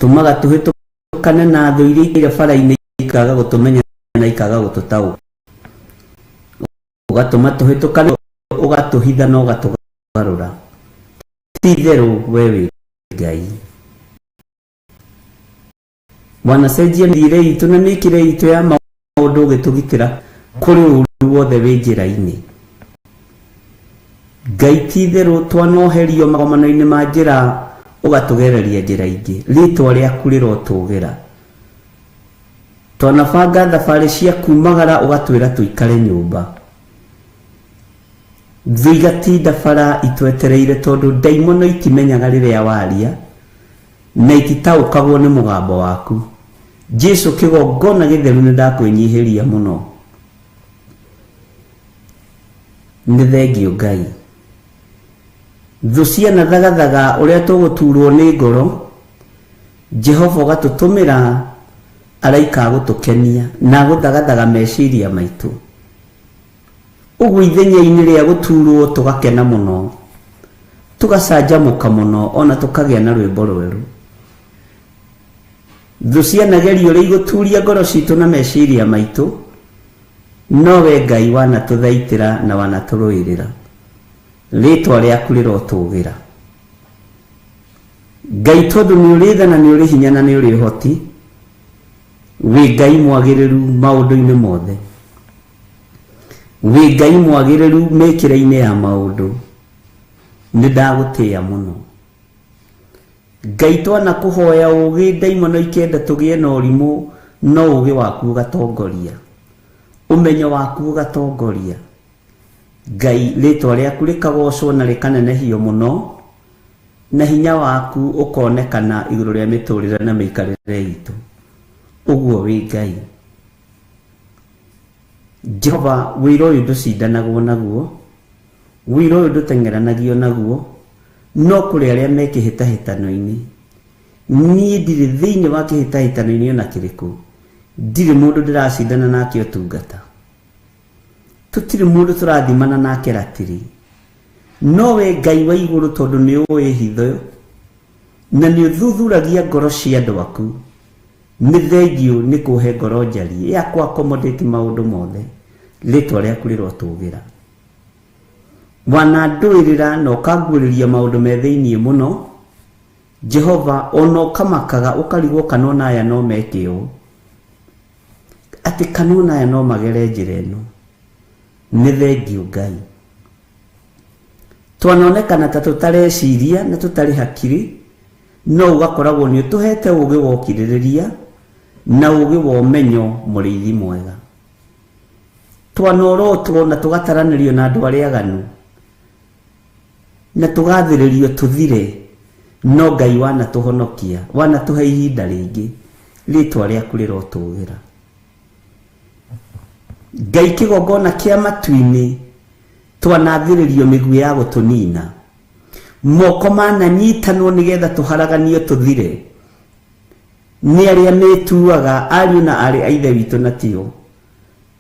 utumaga tuhitukane na thũ iria ira bara-inĩ ikaga gũtũmenya na ikaga gũtũtaũka, ugatũma tuhitukane, ũgatũhitha na ũgatũgarũra. Ti itherũ we wĩ Ngai. Wanacenjia mĩthiĩre itũ na mĩkĩre itũ ya maũndũ ũgĩtũgitĩra kũrĩ ũũru wothe wĩ njĩra-inĩ. Ngai ti itherũ twanoherio magomano-inĩ ma njĩra ũgatũgereria njĩra ingĩ. Rĩĩtwa rĩaku rĩrotũgĩra. Twanabanga thabarĩ cia kumagara ũgatwĩra tũikare nyũmba. Thũ igatinda bara itwetereire tondũ ndaimono itimenyaga rĩrĩa waria na ititaũkagwo nĩ mũgambo waku. Jesu kĩgongona gĩtheru nĩ ndakwĩnyihĩria mũno. Nĩ thengio Ngai. Thũ ciana thagathaga ũrĩa tũgũturwo nĩ ngoro, Jehova ũgatũtũmĩra araika gũtũkenia na gũthagathaga meciria maitũ. Ũguo ithenya-inĩ rĩa gũturwo tũgakena mũno, tũgacanjamũka mũno, ona tũkagĩa na rwĩmbo rwerũ. Thũ cianageria ũrĩa igũturia ngoro citũ na meciria maitũ, no we Ngai wanatũthaitĩra na wanatũrũĩrĩra. Rĩĩtwa rĩaku rĩrotũgĩra. Ngai tondũ nĩ ũrĩ tha na nĩ ũrĩ hinya na nĩ ũrĩ ũhoti, wĩ Ngai mwagĩrĩru maũndũ-inĩ mothe. Wĩ Ngai mwagĩrĩru mĩkĩre-inĩ ya maũndũ. Nĩ ndagũtĩĩa mũno. Ngai twanakũhoya ũũgĩ, ndaimono ikenda tũgĩe na ũrimũ, no ũũgĩ waku ũgatongoria, ũmenyo waku ũgatongoria. Ngai rĩĩtwa rĩaku rĩkagocwo na rĩkanenehio mũno, na hinya waku ũkonekana igũrũ rĩa mĩtũrĩre na mĩikarĩre itũ. Ũguo wĩ Ngai. Jehova, wĩra ũyũ ndũcindanagwo naguo, wĩra ũyũ ndũteng'eranagio naguo, no kũrĩ arĩa me kĩhĩtahĩtano-inĩ. Niĩ ndirĩ thĩinĩ wa kĩhĩtahĩtano-inĩ ona kĩrĩkũ. Ndirĩ mũndũ ndĩracindana nake ũtungata. Tũtirĩ mũndũ tũrathimana nake ratiri. No we Ngai wa igũrũ tondũ nĩ ũĩ hitho na nĩ ũthuthuragia ngoro cia andũ aku. Nĩ thengio nĩ kũhe ngoro njariĩ ya kũ-accommodate maũndũ mothe. Rĩĩtwa rĩaku rĩrotũgĩra. Wanandũĩrĩra na ũkanguũrĩria maũndũ me thĩiniĩ mũno. Jehova, ona ũkamakaga ũkarigwo kana ona aya no meke ũũ, atĩ kana ona aya no magere njĩra ĩno. Nĩ thengio Ngai. Twanonekana ta tũtareciria na tũtarĩ hakiri, no ũgakoragwo nĩ ũtũhete ũũgĩ wa ũkirĩrĩria na ũũgĩ wa ũmenyo, mũrĩithi mwega. Twanorotwo na tũgataranĩrio na andũ arĩa aganu na tũgathĩrĩrio tũthire, no Ngai wanatũhonokia, wanatũhe ihinda rĩngĩ. Rĩĩtwa rĩaku rĩrotũgĩra. Ngai kĩgongona kĩa matu-inĩ, twanathĩrĩrio mĩguĩ ya gũtũnina, moko mananyitanwo nĩgetha tũharaganio tũthire. Nĩ arĩa mĩtuaga ariũ na arĩ a ithe witũ na tio.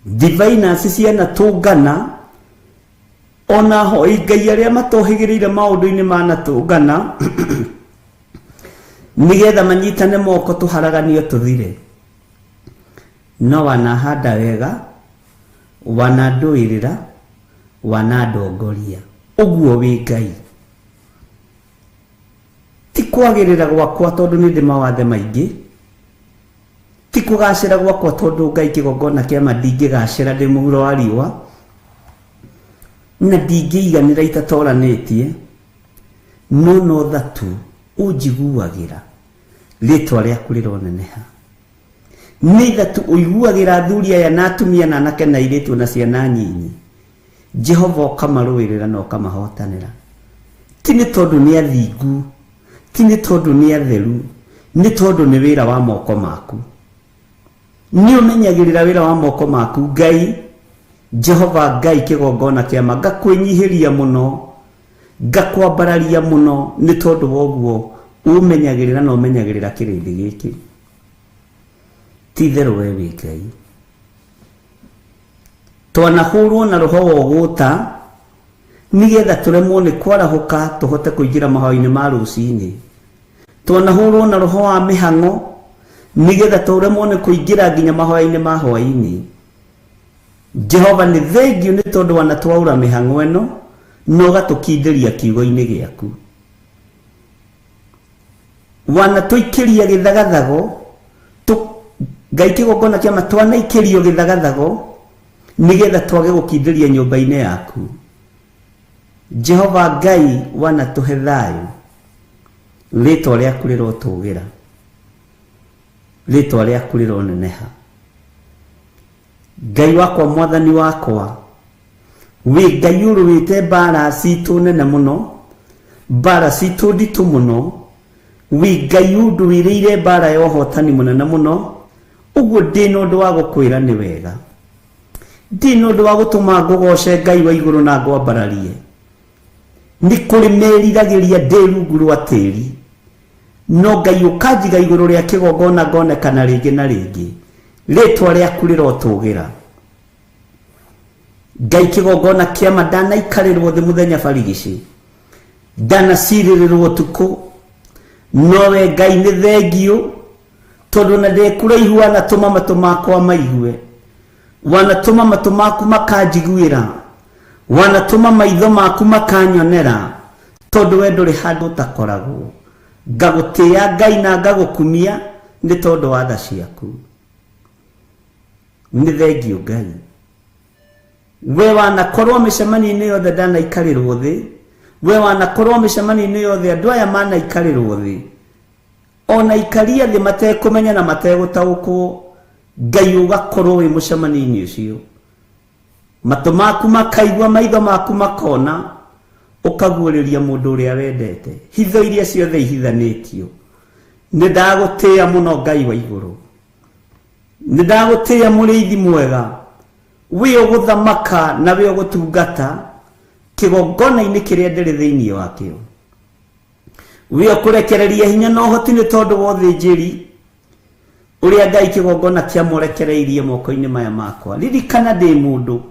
Diviners ciana tũngana, ona hoi Ngai arĩa matohĩgĩrĩire maũndũ-inĩ manatũngana nĩgetha manyitane moko tũharaganio tũthire. No wanahanda wega, wanandũĩrĩra, wanandongoria. Ũguo wĩ Ngai. Ti kwagĩrĩra gwakwa tondũ nĩ ndĩ mawathe maingĩ, ti kũgacĩra gwakwa tondũ Ngai kĩgongona kĩa ma ndingĩgacĩra ndĩ mũhuro wa riũa, na ndingĩiganĩra itatoranĩtie, no thatu ũnjiguagĩra. Rĩĩtwa rĩaku rĩroneneha. Nĩ ithatu ũiguagĩra athuri aya na atumia na anake na airĩtu na ciana nyinyi. Jehova ũkamarũĩrĩra na ũkamahotanĩra. Ti nĩ tondũ nĩ athingu, ti nĩ tondũ nĩ atheru, nĩ tondũ nĩ wĩra wa moko maku. Nĩ ũmenyagĩrĩra wĩra wa moko maku Ngai. Jehova Ngai kĩgongona kĩama, ngakwĩnyihĩria mũno, ngakwambararia mũno, nĩ tondũ woguo ũmenyagĩrĩra na ũmenyagĩrĩra kĩrĩndĩ gĩkĩ. Ti itherũ we wĩ Ngai. Twanahũrwo na roho wa ũgũta nĩgetha tũremwo nĩ kwarahũka tũhote kũingĩra mahao-inĩ ma rũcinĩ. twanahurwo na roho wa mihango nigetha turemwo ni kuingira nginya mahoya-ini ma hwaini. Jehova ni thengio ni tondu wanatwaura mihango eno no gatukinderia kiugo-ini giaku. Wanatuikiria githagathago Ngai kigongona kia matwana ikirio githagathago nigetha twage gukinderia nyumba-ini yaku. Jehova Ngai wanatuhe thayu, ritwa riaku rirotugira, ritwa riaku rironeneha. Ngai wakwa mwathani wakwa, wi Ngai uruite mbara citu nene muno, mbara citu nditu muno, wi Ngai unduiriire mbara ya uhotani munene muno. Uguo ndi nundu wa gukwira ni wega, ndi nundu wa gutuma ngugoce Ngai wa iguru na ngwambararie. Ni kuri meriragiria ndi rungu rwa tiri, no Ngai ukanjiga iguru ria kigongona ngonekana ringi na ringi, ritwa riaku rirotugira. Ngai kigongona kia madana ikarirwo thi muthenya barigici, ndana ciririrwo tuku, nowe Ngai ni thengio tondu na ndekuraihu wanatuma matu makwa maigue, wanatuma matu maku makanjiguira, wanatuma maitho maku makanyonera, tondu we nduri handu takoragwo. Ngagutia Ngai na ngagukumia ni tondu wa tha ciaku. Ni thengio Ngai, we wanakorwo micemani-ini yothe ndanaikarirwo thi, we wanakorwo micemani-ini yothe andu aya manaikarirwo thi, ona ikaria thi matekumenya na mategutaukwo, Ngai ugakorwo wi mucemani-ini ucio. Matu maku makaigua, maitho maku makona, ukaguuriria mundu uria wendete. Hitho iria ciothe ihithanitio. Ni ndagutia muno Ngai wa iguru, ni ndagutia muriithi mwega, wi uguthamaka na wi ugutungata kigongona-ini kiria ndiri thiini wakio. Wi ukurekereria hinya na uhoti ni tondu wa uthinjiri uria Ngai kigongona kia murekereirie moko-ini maya makwa. Ririkana ndi mundu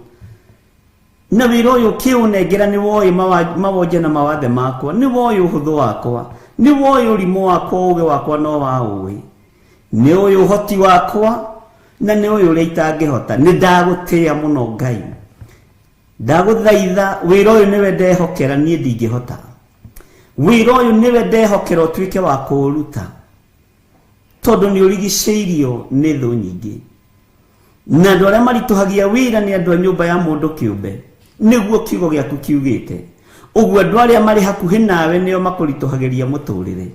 na wira uyu kiunengera ni woi mawonje na mawathe makwa, ni woi uhuthu wakwa, ni woi urimu wakwa, uge wakwa no wa ui, ni uyu uhoti wakwa na ni uyu uria itangihota. Ni ndagutia muno Ngai, ndaguthaitha wira uyu niwe ndehokera, nie ndingihota. Wira uyu niwe ndehokera utuike wa kuuruta, tondu ni urigiceirio ni thu nyingi, na andu aria marituhagia wira ni andu a nyumba ya mundu kiumbe, niguo kiugo giaku kiugite. Uguo andu aria mari hakuhi nawe nio makurituhagiria muturire,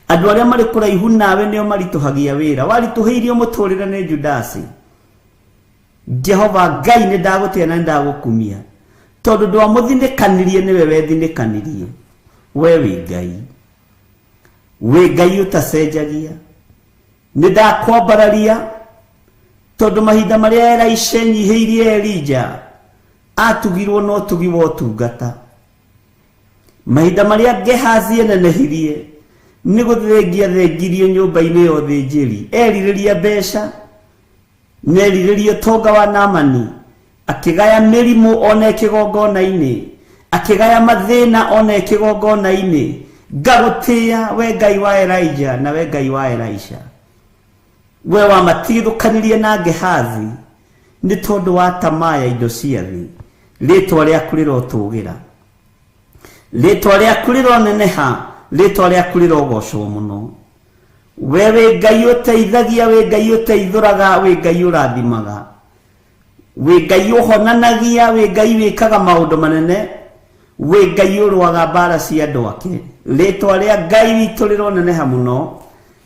andu aria mari kuraihu nawe nio marituhagia wira. Warituhiirio muturire ni Judasi. Jehova Ngai ni ndagutia na ndagukumia, tondu ndwamuthinikanirie niwe wethinikanirie. We wi Ngai, wi Ngai utacenjagia. Ni ndakwambararia tondu mahinda maria Elisha enyihiirie Elija atugirwo no tugiwo utungata, mahinda maria Gehazi enenehirie ni guthengia thengirio nyumba-ini ya uthinjiri, eririria mbeca, neriririe tonga wa Naamani, akigaya mirimu ona kigongona-ini, akigaya mathina ona kigongona-ini. Ngagutia we Ngai wa Elijah na we Ngai wa Elisha, we wa matithukanirie na Gehazi ni tondu wa tamaa ya indo cia thi. Ritwa riaku rirotugira, ritwa riaku rironeneha, ritwa riaku rirogocwo muno. We wi Ngai uteithagia, wi Ngai uteithuraga, wi Ngai urathimaga, wi Ngai uhonanagia, wi Ngai wikaga maundu manene, wi Ngai urwaga mbara cia andu ake. Ritwa ria Ngai witu rironeneha muno,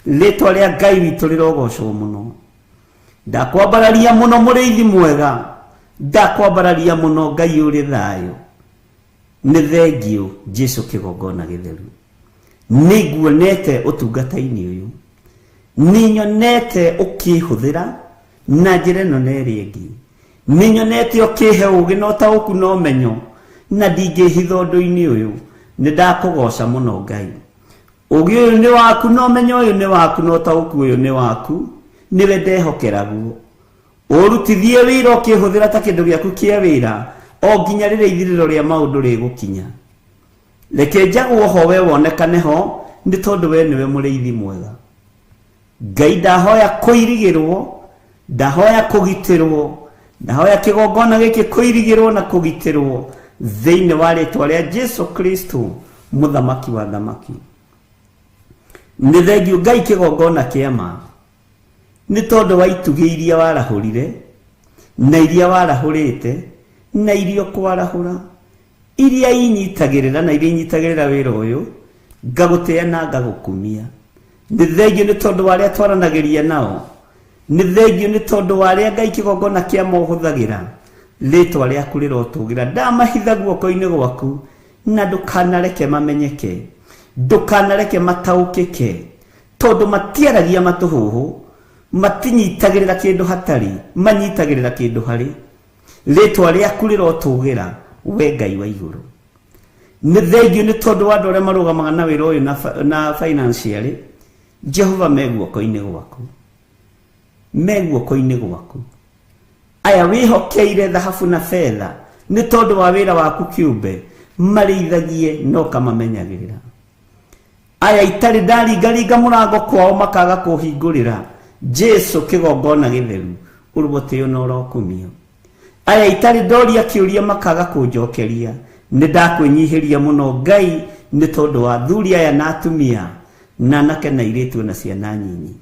ritwa ria Ngai witu rirogocwo muno. Ndakwambararia muno muriithi mwega, ndakwambararia muno Ngai uri thayu. Ni thengio Jesu kigongona githeru, niguonete utungata-ini uyu, ninyonete ukihuthira na njira ino na iria ingi, ninyonete ukihe ugi no tauku no menyo, na ndingihitha undu-ini uyu. Ni ndakugoca muno Ngai, ugi uyu ni waku, no menyo uyu ni waku, no tauku uyu ni waku, niwe ndehokeraguo. Urutithie wira ukihuthira ta kindu giaku kia wira o nginya riria ithiriro ria maundu rigukinya. Reke njagwo ho we wonekane ho, nĩ tondũ we nĩwe mũrĩithi mwega. Ngai ndahoya kũirigĩrwo, ndahoya kũgitĩrwo, ndahoya kĩgongona gĩkĩ kũirigĩrwo na kũgitĩrwo thĩinĩ wa rĩĩtwa rĩa Jesu Kristo, mũthamaki wa thamaki. Nĩ thengiũ Ngai kĩgongona kĩa ma, nĩ tondũ wa itugĩ iria warahũrire na iria warahũrĩte na iria kwarahũra, iria inyitagĩrĩra na iria inyitagĩrĩra wĩra ũyũ, ngagũtĩa na ngagũkumia. Nĩ thengiũ nĩ tondũ wa arĩa twaranagĩria nao, nĩ thengiũ nĩ tondũ wa arĩa Ngai kĩgongona kĩa ma ũhũthagĩra rĩĩtwa rĩaku rĩrotũgĩra. Ndamahitha guoko-inĩ gwaku na ndũkanareke mamenyeke, ndũkanareke mataũkĩke, tondũ matiaragia matũhũhũ, matinyitagĩrĩra kĩndũ hatarĩ, manyitagĩrĩra kĩndũ harĩ. Rĩĩtwa rĩaku rĩrotũgĩra we Ngai wa igũrũ. Nĩ thengiũ nĩ tondũ wa andũ arĩa marũgamaga na wĩra ũyũ na financially, Jehova me guoko-inĩ gwaku, me guoko-inĩ gwaku. Aya wĩhokeire thahabu na fedha nĩ tondũ wa wĩra waku kĩũmbe, marĩithagie no kamamenyagĩrĩra. Aya itarĩ ndaringaringa mũrango kwao makaga kũhingũrĩra, Jesu kĩgongona gĩtheru ũrũboteo na ũrokumio. Aya itarĩ ndoria kĩũria makaga kũnjokeria, nĩ ndakwĩnyihĩria mũno Ngai nĩ tondũ wa athuri aya na atumia na anake na airĩtu na ciana nyinyi.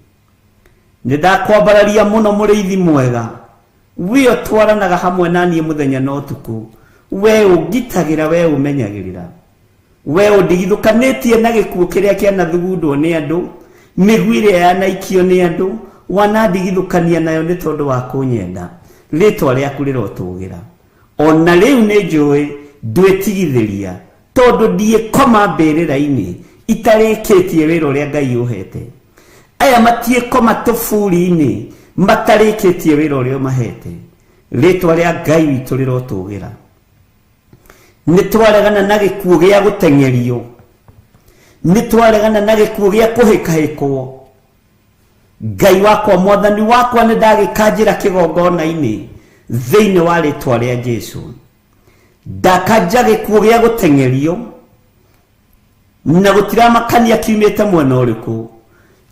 Nĩ ndakwambararia mũno mũrĩithi mwega, we ũtwaranaga hamwe naniĩ mũthenya na ũtukũ, we ũngitagĩra, we ũmenyagĩrĩra, we ũndigithũkanĩtie na gĩkuũ kĩrĩa kĩanathugundwo nĩ andũ, mĩguĩ ĩrĩa yanaikio nĩ andũ, wanandigithũkania nayo nĩ tondũ wa kũnyenda. Rĩĩtwa rĩaku rĩrotũgĩra. Ona rĩu nĩ njũĩ ndwĩtigithĩria, tondũ ndiĩkoma mbĩrĩra-inĩ itarĩkĩtie wĩra ũrĩa Ngai ũhete. Aya matiĩkoma tũburi-inĩ matarĩkĩtie wĩra ũrĩa ũmahete. Rĩĩtwa rĩa Ngai witũ rĩrotũgĩra. Nĩ twaregana na gĩkuũ gĩa gũteng'erio, nĩ twaregana na gĩkuũ gĩa kũhĩkahĩkwo. Ngai wakwa, mwathani wakwa, nĩ ndagĩkanjĩra kĩgongona-inĩ thĩinĩ wa rĩĩtwa rĩa Jesu. Ndakanja gĩkuũ gĩa gũteng'erio na gũtiramakania kiumĩte mwena ũrĩkũ.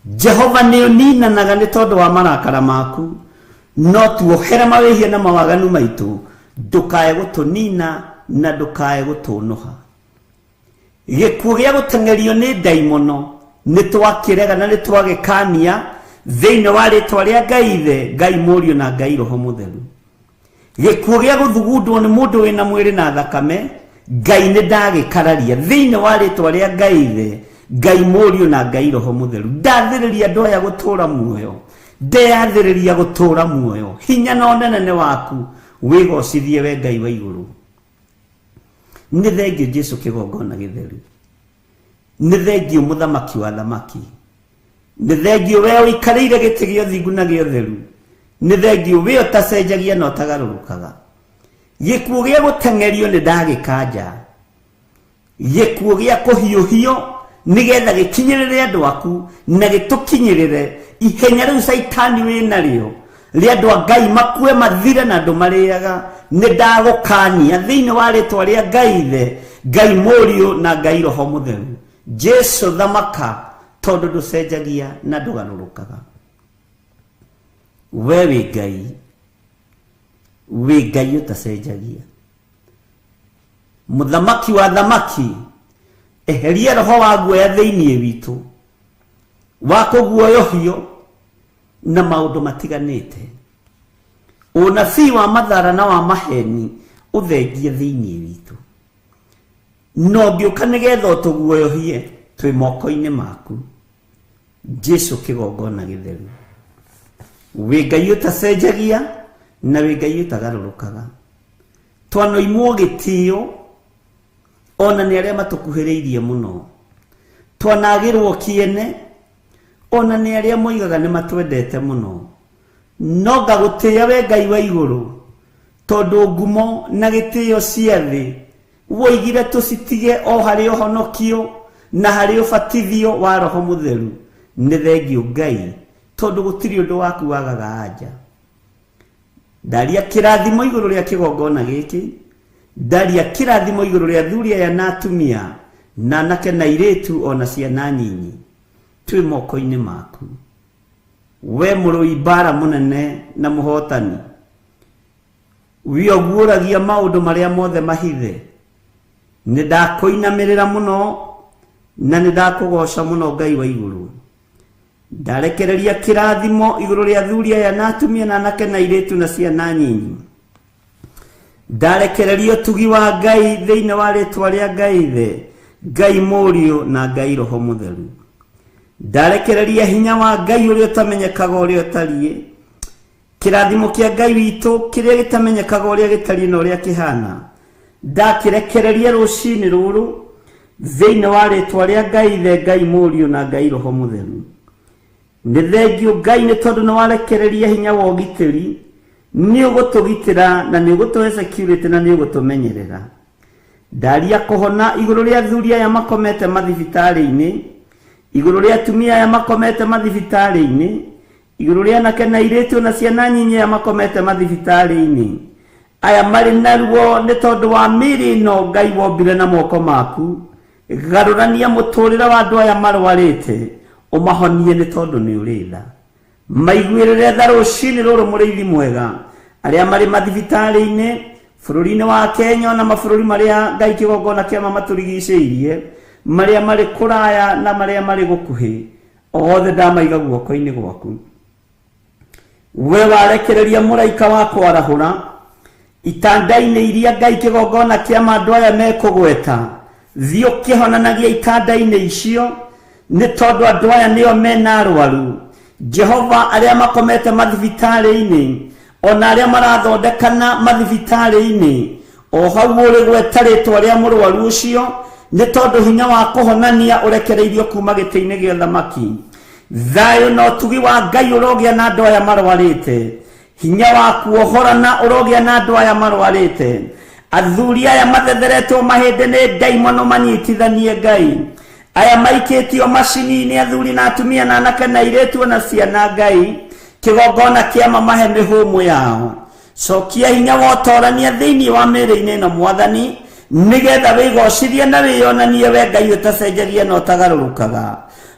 Jehova nĩ ũninanaga nĩ tondũ wa marakara maku, no tuohere mawĩhia na mawaganu maitũ, ndũkae gũtũnina na ndũkae gũtũnũha. Gĩkuũ gĩa gũteng'erio nĩ ndaimono nĩ twakĩrega na nĩ twagĩkania thĩinĩ wa rĩĩtwa rĩa Ngai Ithe, Ngai Mũriũ na Ngai Roho Mũtheru. Gĩkuũ gĩa gũthugundwo nĩ mũndũ wĩna mwĩrĩ na thakame, Ngai nĩ ndagĩkararia thĩinĩ wa rĩĩtwa rĩa Ngai Ithe, Ngai Mũriũ na Ngai Roho Mũtheru. Ndathĩrĩria andũ aya gũtũũra muoyo, ndeyathĩrĩria gũtũũra muoyo. Hinya na ũnene waku wĩgocithie we Ngai wa igũrũ. Nĩ thengiũ Jesu kĩgongona gĩtheru, nĩ thengiũ mũthamaki wa thamaki, nĩ thengiũ we ũikarĩire gĩtĩ gĩa ũthingu na gĩa ũtheru, nĩ thengiũ we ũtacenjagia na ũtagarũrũkaga. Gĩkuũ gĩa gũteng'erio nĩ ndagĩkanja, gĩkuũ gĩa kũhiũhio nĩgetha gĩkinyĩrĩre andũ aku na gĩtũkinyĩrĩre ihenya rĩu Saitani wĩ narĩo rĩa andũ a Ngai makue mathire na andũ marĩaga. Nĩ ndagũkania thĩinĩ wa rĩĩtwa rĩa Ngai Ithe, Ngai Mũriũ na Ngai Roho Mũtheru. Jesu thamaka, tondũ ndũcenjagia na ndũgarũrũkaga. We wĩ Ngai, wĩ Ngai ũtacenjagia, mũthamaki wa thamaki. Eheria roho wa guoya thĩinĩ witũ wa kũguoyohio na maũndũ matiganĩte. Ũnabii wa mathara na wa maheni ũthengie thĩinĩ witũ, no ngĩũka nĩgetha ũtũguoyohie twĩ moko-inĩ maku. Jesu kĩgongona gĩtheru, wĩ Ngai ũtacenjagia na wĩ Ngai ũtagarũrũkaga. Twanoimwo gĩtĩo ona nĩ arĩa matũkuhĩrĩirie mũno, twanagĩrwo kĩene ona nĩ arĩa moigaga nĩ matwendete mũno. No ngagũtĩĩa we Ngai wa igũrũ, tondũ ngumo na gĩtĩo cia thĩ woigire tũcitige o harĩ ũhonokio na harĩ ũbatithio wa Roho Mũtheru. Nĩ thengiũ Ngai, tondũ gũtirĩ ũndũ waku wagaga anja. Ndaria kĩrathimo igũrũ rĩa kĩgongona gĩkĩ, ndaria kĩrathimo igũrũ rĩa athuri aya na atumia na nake na iretu ona ciana nyinyi twi moko-ini maku. We mũrũi mbara mũnene na mũhotani, wĩoguũragia maũndũ marĩa mothe mahithe, nĩ ndakũinamĩrĩra mũno na nĩ ndakũgoca mũno Ngai wa igũrũ. Ndarekereria kĩrathimo igũrũ rĩa thuri aya na atumia na anake na airĩtu na ciana nyinyi. Ndarekereria ũtugi wa Ngai thĩinĩ wa rĩĩtwa rĩa Ngai Ithe, Ngai Mũriũ na Ngai Roho Mũtheru. Ndarekereria hinya wa Ngai ũrĩa ũtamenyekaga ũrĩa ũtariĩ, kĩrathimo kĩa Ngai witũ kĩrĩa gĩtamenyekaga ũrĩa gĩtariĩ na ũrĩa kĩhana. Ndakĩrekereria rũcinĩ rũrũ thĩinĩ wa rĩĩtwa rĩa Ngai Ithe, Ngai Mũriũ na Ngai Roho Mũtheru. Nĩ thengiũ Ngai nĩ tondũ nĩ warekereria hinya wa ũgitĩri, nĩ ũgũtũgitĩra na nĩ ũgũtũhe security na nĩ ũgũtũmenyerera. Ndaria kũhona igũrũ rĩa thuri aya makomete mathibitarĩ-inĩ, igũrũ rĩa atumia aya makomete mathibitarĩ-inĩ, igũrũ rĩa anake na airĩtu na ciana nyinyi aya makomete mathibitarĩ-inĩ. Aya marĩ naruo nĩ tondũ wa mĩĩrĩ ĩno Ngai wombire na moko maku. Garũrania mũtũũrĩre wa andũ aya marwarĩte, ũmahonie nĩ tondũ nĩ ũrĩ tha. Maiguĩrĩre tha rũcinĩ rũrũ mũrĩithi mwega, arĩa marĩ mathibitarĩ-inĩ bũrũri-inĩ wa Kenya na mabũrũri marĩa Ngai kĩgongona kĩama matũrigicĩirie, marĩa marĩ kũraya na marĩa marĩ gũkuhĩ, othe ndamaiga guoko-inĩ gwaku. We warekereria mũraika wa kwarahũra itanda-inĩ iria Ngai kĩgongona kĩama andũ aya mekũgweta, thiĩ ũkĩhonanagia itanda-inĩ icio, nĩ tondũ andũ aya nĩo mena arwaru. Jehova, arĩa makomete mathibitarĩ-inĩ ona arĩa marathondekana mathibitarĩ-inĩ, o hau ũrĩ gweta rĩĩtwa rĩa mũrwaru ũcio, nĩ tondũ hinya wa kũhonania ũrekereirio kuma gĩtĩ-inĩ gĩa ũthamaki. Thayũ na ũtugi wa Ngai ũrogĩa na andũ aya marwarĩte, hinya wa kuohorana ũrogĩa na andũ aya marwarĩte. Athuri aya mathetheretwo mahĩndĩ nĩ ndaimono manyitithanie Ngai, aya maikĩtio macini-inĩ athuri na atumia na anake na airĩtu na ciana Ngai, kĩgongona kĩama mahe mĩhũmũ yao. Cokia hinya wa ũtoorania thĩinĩ wa mĩĩrĩ-inĩ ĩno Mwathani, nĩgetha wĩgocithie na wĩonanie we Ngai ũtacenjagia na ũtagarũrũkaga.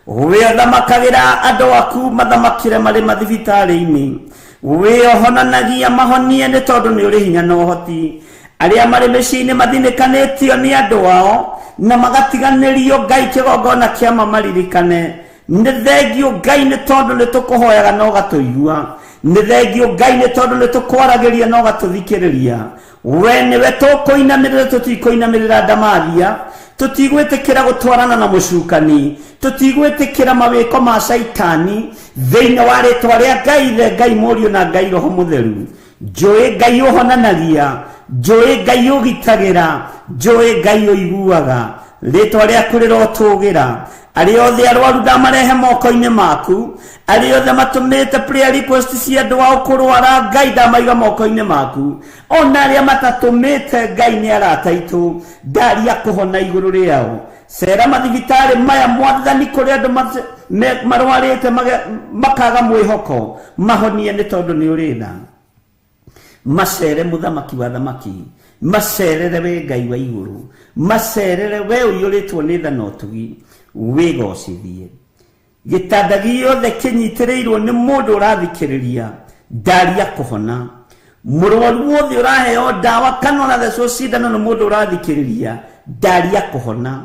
Wĩthamakagĩra andũ aku mathamakĩre marĩ mathibitarĩ-inĩ, wĩohonanagia mahonie nĩ tondũ nĩ ũrĩ hinya na ũhoti. Arĩa marĩ mĩciĩ-inĩ mathinĩkanĩtio nĩ andũ ao na magatiganĩrio Ngai kĩgongona kĩama maririkane. Nĩ thengiũ Ngai nĩ tondũ nĩ tũkũhoyaga na ũgatũigua. Nĩ thengiũ Ngai nĩ tondũ nĩ tũkwaragĩria na ũgatũthikĩrĩria. We nĩwe tũkũinamĩrĩra, tũtikũinamĩrĩra ndamathia, tũtigwĩtĩkĩra gũtwarana na mũcukani, tũtigwĩtĩkĩra mawĩko ma caitani, thĩinĩ wa rĩĩtwa rĩa Ngai Ithe, Ngai Mũriũ na Ngai Roho Mũtheru. Njũĩ Ngai ũhonanagia, njũĩ Ngai ũgitagĩra, njũĩ Ngai ũiguaga. Rĩĩtwa rĩaku rĩrotũũgĩra. Arĩa othe arwaru ndamarehe moko-inĩ maku, arĩa othe matũmĩte prayer request cia andũ ao kũrwara, Ngai ndamaiga moko-inĩ maku. Ona arĩa matatũmĩte, Ngai nĩ arata aitũ, ndaria kũhona igũrũ rĩao. Cera mathibitarĩ maya Mwathani kũrĩa andũ marwarĩte makaga mwĩhoko, mahonie nĩ tondũ nĩ ũrĩ tha. Macere mũthamaki wa thamaki, macerere we Ngai wa igũrũ, macerere we ũiyũrĩtwo nĩ tha na ũtugi, wĩgocithie. Gĩtanda gĩothe kĩnyitĩrĩirwo nĩ mũndũ ũrathikĩrĩria, ndaria kũhona. Mũrwaru wothe ũraheo ndawa kana ũrathecwo cindano nĩ mũndũ ũrathikĩrĩria, ndaria kũhona.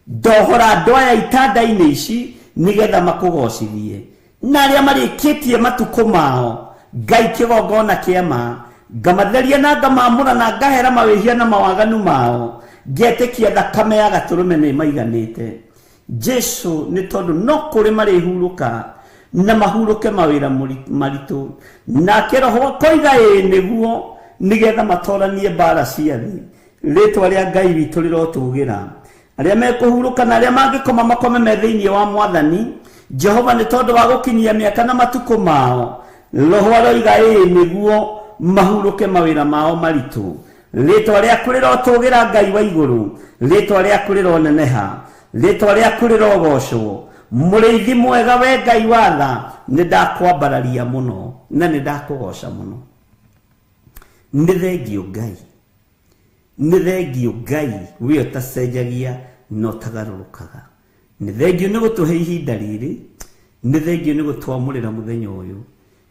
Ndohora andũ aya itanda-inĩ ici nĩgetha makũgocithie. Na arĩa marĩkĩtie matukũ mao, Ngai kĩgongona kĩama, ngamatheria na ngamamũra na ngahera mawĩhia na mawaganu mao, ngetĩkia thakame ya gatũrũme nĩ maiganĩte. Jesu nĩ tondũ no kũrĩ marĩhurũka na mahurũke mawĩra maritũ, nake Roho akoiga ĩĩ nĩguo, nĩgetha matoranie mbara cia thĩ. Rĩĩtwa rĩa Ngai witũ rĩrotũũgĩra. Arĩa mekũhurũka na arĩa mangĩkoma makome me thĩinĩ wa Mwathani Jehova, nĩ tondũ wa gũkinyia mĩaka na matukũ mao, Roho aroiga ĩĩ nĩguo mahurũke mawĩra mao maritũ. Rĩĩtwa rĩaku rĩrotũũgĩra Ngai wa igũrũ, rĩĩtwa rĩaku rĩroneneha, rĩĩtwa rĩaku rĩrogocwo. Mũrĩithi mwega we Ngai wa tha, nĩ ndakwambararia mũno na nĩ ndakũgoca mũno. Nĩ thengiũ Ngai, nĩ thengiũ Ngai we ũtacenjagia no tagarurukaga. Nĩ thengio nĩ gũtũhe ihinda rĩrĩ, nĩ thengio nĩ gũtwamũrĩra mũthenya ũyũ,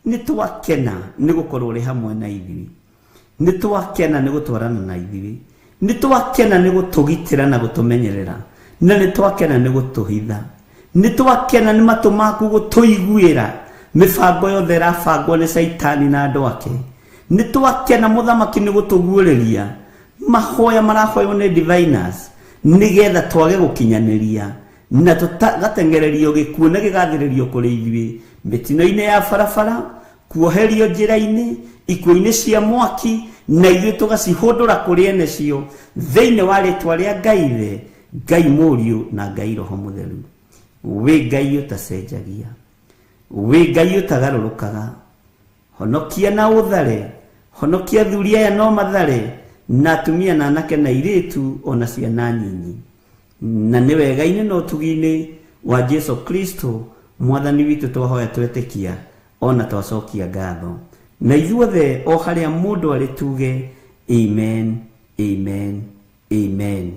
nĩ twakena nĩ gũkorwo ũrĩ hamwe na ithuĩ, nĩ twakena nĩ gũtwarana na ithuĩ, nĩ twakena nĩ gũtũgitĩra na gũtũmenyerera, na nĩ twakena nĩ gũtũhitha, nĩ twakena nĩ matũ maku gũtũiguĩra mĩbango yothe ĩrabangwo nĩ Saitani na andũ ake. Nĩ twakena mũthamaki nĩ gũtũguũrĩria mahoya marahoywo nĩ diviners nĩgetha twage gũkinyanĩria na tũgatengererio gĩkuũ na gĩgathĩrĩrio kũrĩ ithuĩ mĩtino-inĩ ya barabara, kuoherio njĩra-inĩ, ikuũ-inĩ cia mwaki, na ithuĩ tũgacihũndũra kũrĩ ene cio thĩinĩ wa rĩtwa rĩa Ngai Ithe, Ngai Mũriũ na Ngai Roho Mũtheru. Wĩ Ngai ũtacenjagia, wĩ Ngai ũtagarũrũkaga, honokia na ũthare, honokia athuri aya no mathare, na atumia na anake na airĩtu ona ciana nyinyi, na nĩ wega-inĩ na ũtugi-inĩ wa Jesu Kristo mwathani witũ twahoya twetĩkia ona twacokia ngatho, na ithuothe o harĩa mũndũ arĩ tuge amen, amen, amen.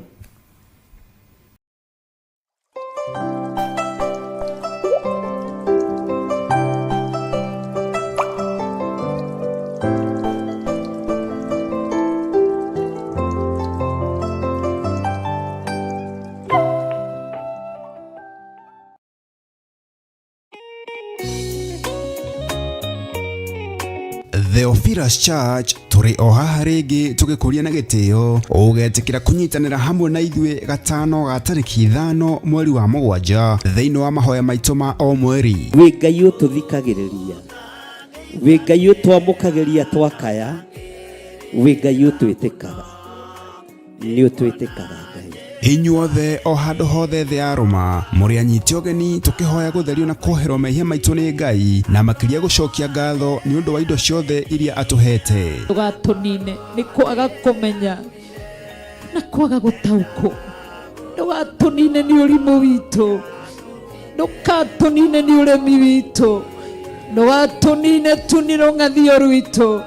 Theophilus Church turi o haha ringi tugikuria na gitio ugetikira kunyitanira hamwe na ithuĩ gatano ga tariki 5 mweri wa mũgwanja thĩinĩ wa mahoya maitũ ma o mweri. Wĩ Ngai ũtũthikagĩrĩria, wĩ Ngai ũtwamũkagĩria twakaya, wĩ Ngai ũtwĩtĩkaga, nĩ ũtwĩtĩkaga Ngai. Inyuothe o handũ hothe thĩ ya Roma mũrĩ anyiti ũgeni tũkĩhoya gũtherio na kwoherwo mehia maitũ nĩ Ngai na makĩria gũcokia ngatho nĩ ũndũ wa indo ciothe iria atũhete. Ndũgatũnine nĩ kwaga kũmenya na kwaga gũtaũkwo, ndũgatũnine nĩ ũrimũ witũ, ndũgatũnine nĩ ũremi witũ, ndũgatũnine tu nĩ rũng'athio rwitũ,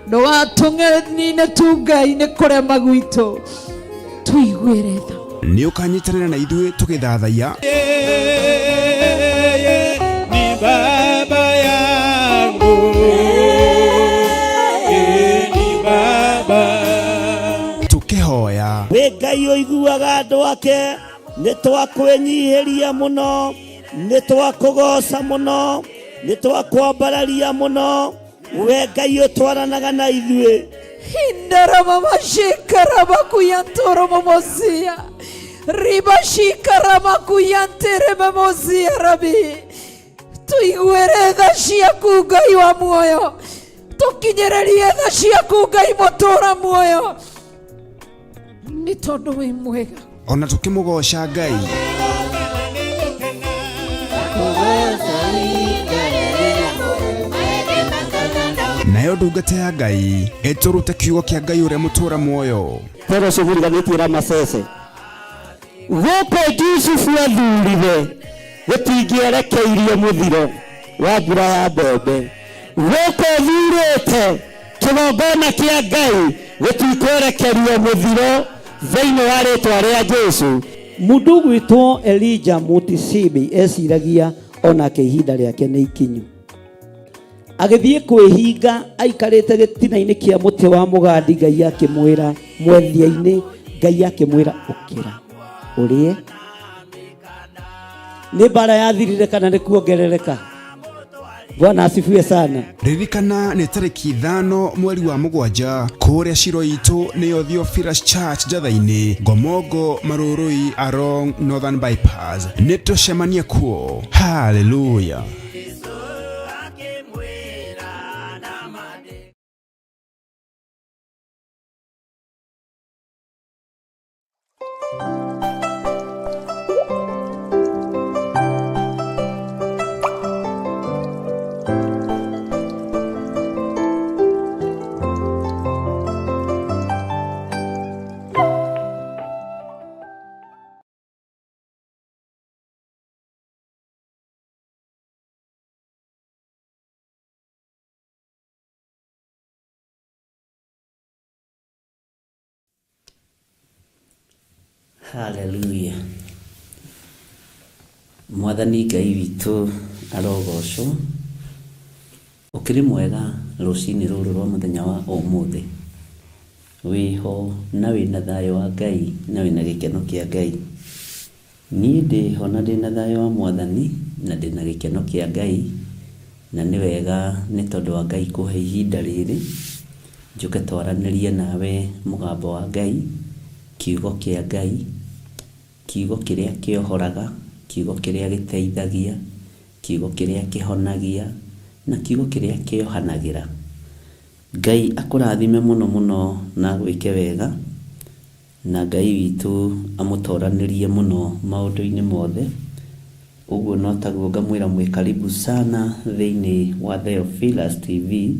ndũgatũnine tu Ngai nĩ kũrema gwitũ, tuiguĩre tha. Nĩ ũkanyitanĩra na ithuĩ tũgĩthathaiya ni baba yangu, ni baba. Tũkĩhoya wĩ Ngai ũiguaga andũ ake, nĩ twakwĩnyihĩria mũno, nĩ twakũgoca mũno, nĩ twakwambararia mũno, wĩ Ngai ũtwaranaga na ithuĩ. Hindarama mashikarama kuyantoro mamosia riba shikarama kuyantere mamosia rabi tuiguere tha ciaku Ngai wa muoyo, tukinyererie tha ciaku Ngai mũtũra muoyo, nĩ tondũ wĩ mwega. ona tũkĩmũgoca Ngai nayo ndungata ya Ngai ĩtũrute kiugo kĩa Ngai ũrĩa mũtũra muoyo. Pero cuguriganĩtie Ramacece gũkũ Jusufu athurire gũtingĩerekeirie mũthiro wa mbura ya mbembe, gũkũ thurĩte kĩgongona kĩa Ngai gũtikwerekerio mũthiro thĩinĩ wa rĩtwa rĩa Jesu. Mũndũ gwĩtwo Elijah Mutisibi eciragia onake ihinda rĩake nĩ ikinyu, agĩthiĩ kwĩhinga aikarĩte gĩtina-inĩ kĩa mũtĩ wa mũgandi, Ngai akĩmwĩra mwethia-inĩ, Ngai akĩmwĩra ũkĩra ũrĩe. Nĩ mbara yathirire kana nĩ kuongerereka? Bwana asifiwe sana. Ririkana nĩ tariki 5 mweri wa mũgwanja kũrĩa ciro itũ nĩyo Theophilus Church Njatha-inĩ, Ngomongo, Marũrũi, Arong, Northern Bypass. Nĩ tũcemanie kuo. Hallelujah. Haleluya. Mwathani Ngai witũ arogocwo. Ũkĩrĩ mwega rũcinĩ rũrũ rwa mũthenya wa ũmũthĩ. Wĩho na wĩna thayũ wa Ngai na wĩna gĩkeno kĩa Ngai. Niĩ ndĩho na ndĩna thayũ wa Mwathani na ndĩna gĩkeno kĩa Ngai, na nĩ wega nĩ tondũ wa Ngai kũhe ihinda rĩrĩ njũke twaranĩrie nawe mũgambo wa Ngai, kiugo kĩa Ngai, kiugo kĩrĩa kĩohoraga, kiugo kĩrĩa gĩteithagia, kiugo kĩrĩa kĩhonagia na kiugo kĩrĩa kĩohanagĩra. Ngai akũrathime mũno mũno na gwĩke wega, na Ngai witũ amũtoranĩrie mũno maũndũ-inĩ mothe. Ũguo no taguo ngamwĩra mwĩ karibu sana thĩinĩ wa Theophilus TV,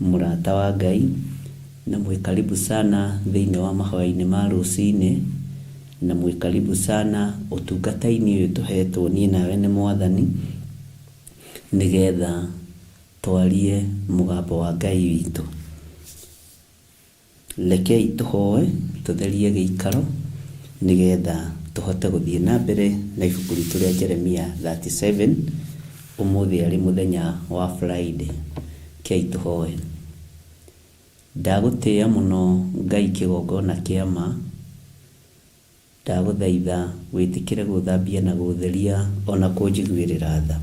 mũrata wa Ngai, na mwĩ karibu sana thĩinĩ wa mahoya-inĩ ma rũcinĩ, na mwĩ karibu sana ũtungata-inĩ ũyũ tũhetwo niĩ nawe nĩ Mwathani, nĩgetha twarie mũgambo wa Ngai witũ. Rekei tũhoe, tũtherie gĩikaro, nĩgetha tũhote gũthiĩ na mbere na ibuku ritũ rĩa Jeremia 37. Ũmũthĩ arĩ mũthenya wa Friday. Kei tũhoe. Ndagũtĩĩa mũno Ngai kĩgongona kĩa ma. Ndagũthaitha wĩtĩkĩre gũthambia na gũtheria ona kũnjiguĩrĩra tha.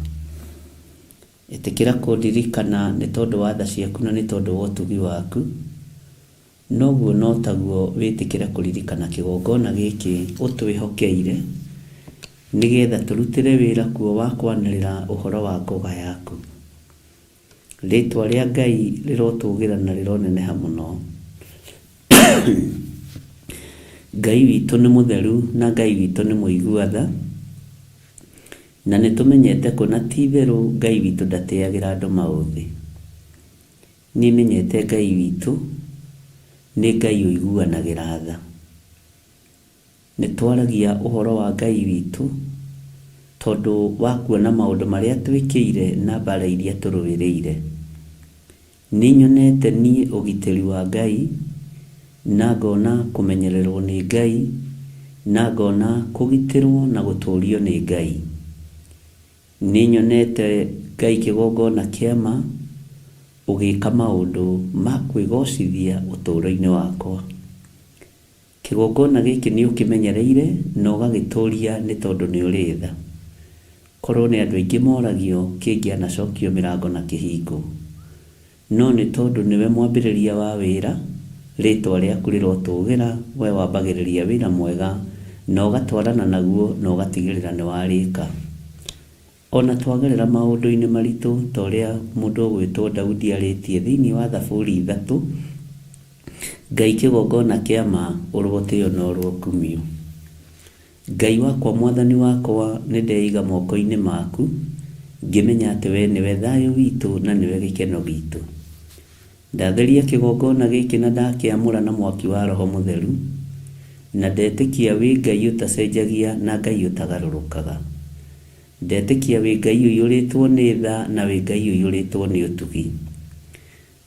Ĩtĩkĩra kũndirikana nĩ tondũ wa tha ciaku na nĩ tondũ wa ũtugi waku. Noguo no taguo wĩtĩkĩre kũririkana kĩgongona gĩkĩ ũtwĩhokeire, nĩgetha tũrutĩre wĩra kuo wa kwanĩrĩra ũhoro wa ngoga yaku. Rĩtwa rĩa Ngai rĩrotũgĩra na rĩroneneha mũno. Ngai witũ nĩ mũtheru na Ngai witũ nĩ mũigua tha, na nĩtũmenyete kũna ti itherũ Ngai witũ ndatĩagĩra andũ maũthĩ. Niĩ menyete Ngai witũ nĩ Ngai ũiguanagĩra tha. Nĩtwaragia ũhoro wa Ngai witũ tondũ wa kuona maũndũ marĩa twĩkĩire na mbara iria tũrũĩrĩire. Nĩnyonete niĩ ũgitĩri wa Ngai, na ngona kũmenyererwo nĩ Ngai, na ngona kũgitĩrwo na gũtũũrio nĩ Ngai. Nĩnyonete Ngai kĩgongona kĩa ma ũgĩka maũndũ ma kwĩgocithia ũtũũro-inĩ wakwa. Kĩgongona gĩkĩ nĩ ũkĩmenyereire na ũgagĩtũũria nĩ tondũ nĩ ũrĩ tha. Korwo nĩ andũ aingĩ moragio kĩngĩanacokio mĩrango na kĩhingo, no nĩ tondũ nĩwe mwambĩrĩria wa wĩra, rĩtwa rĩaku rĩrotũgĩra, we wambagĩrĩria wĩra mwega na ũgatwarana naguo na ũgatigĩrĩra nĩ warĩka. Ona twagerera maũndũ-inĩ maritũ ta ũrĩa mũndũ ũgwĩtwo Daudi arĩtie thĩinĩ wa Thaburi 3, Ngai kĩgongona kĩa ma ũrogotĩo na ũrokumio. Ngai wakwa Mwathani wakwa nĩndeiga moko-inĩ maku, ngĩmenya atĩ we nĩwe thayũ witũ na nĩwe gĩkeno gitũ. Ndatheria kĩgongona gĩkĩ na ndakĩamũra na mwaki wa Roho Mũtheru, na ndetĩkia wĩ Ngai ũtacenjagia na Ngai ũtagarũrũkaga. Ndetĩkia wĩ Ngai ũiyũrĩtwo nĩ tha na wĩ Ngai ũiyũrĩtwo nĩ ũtugi.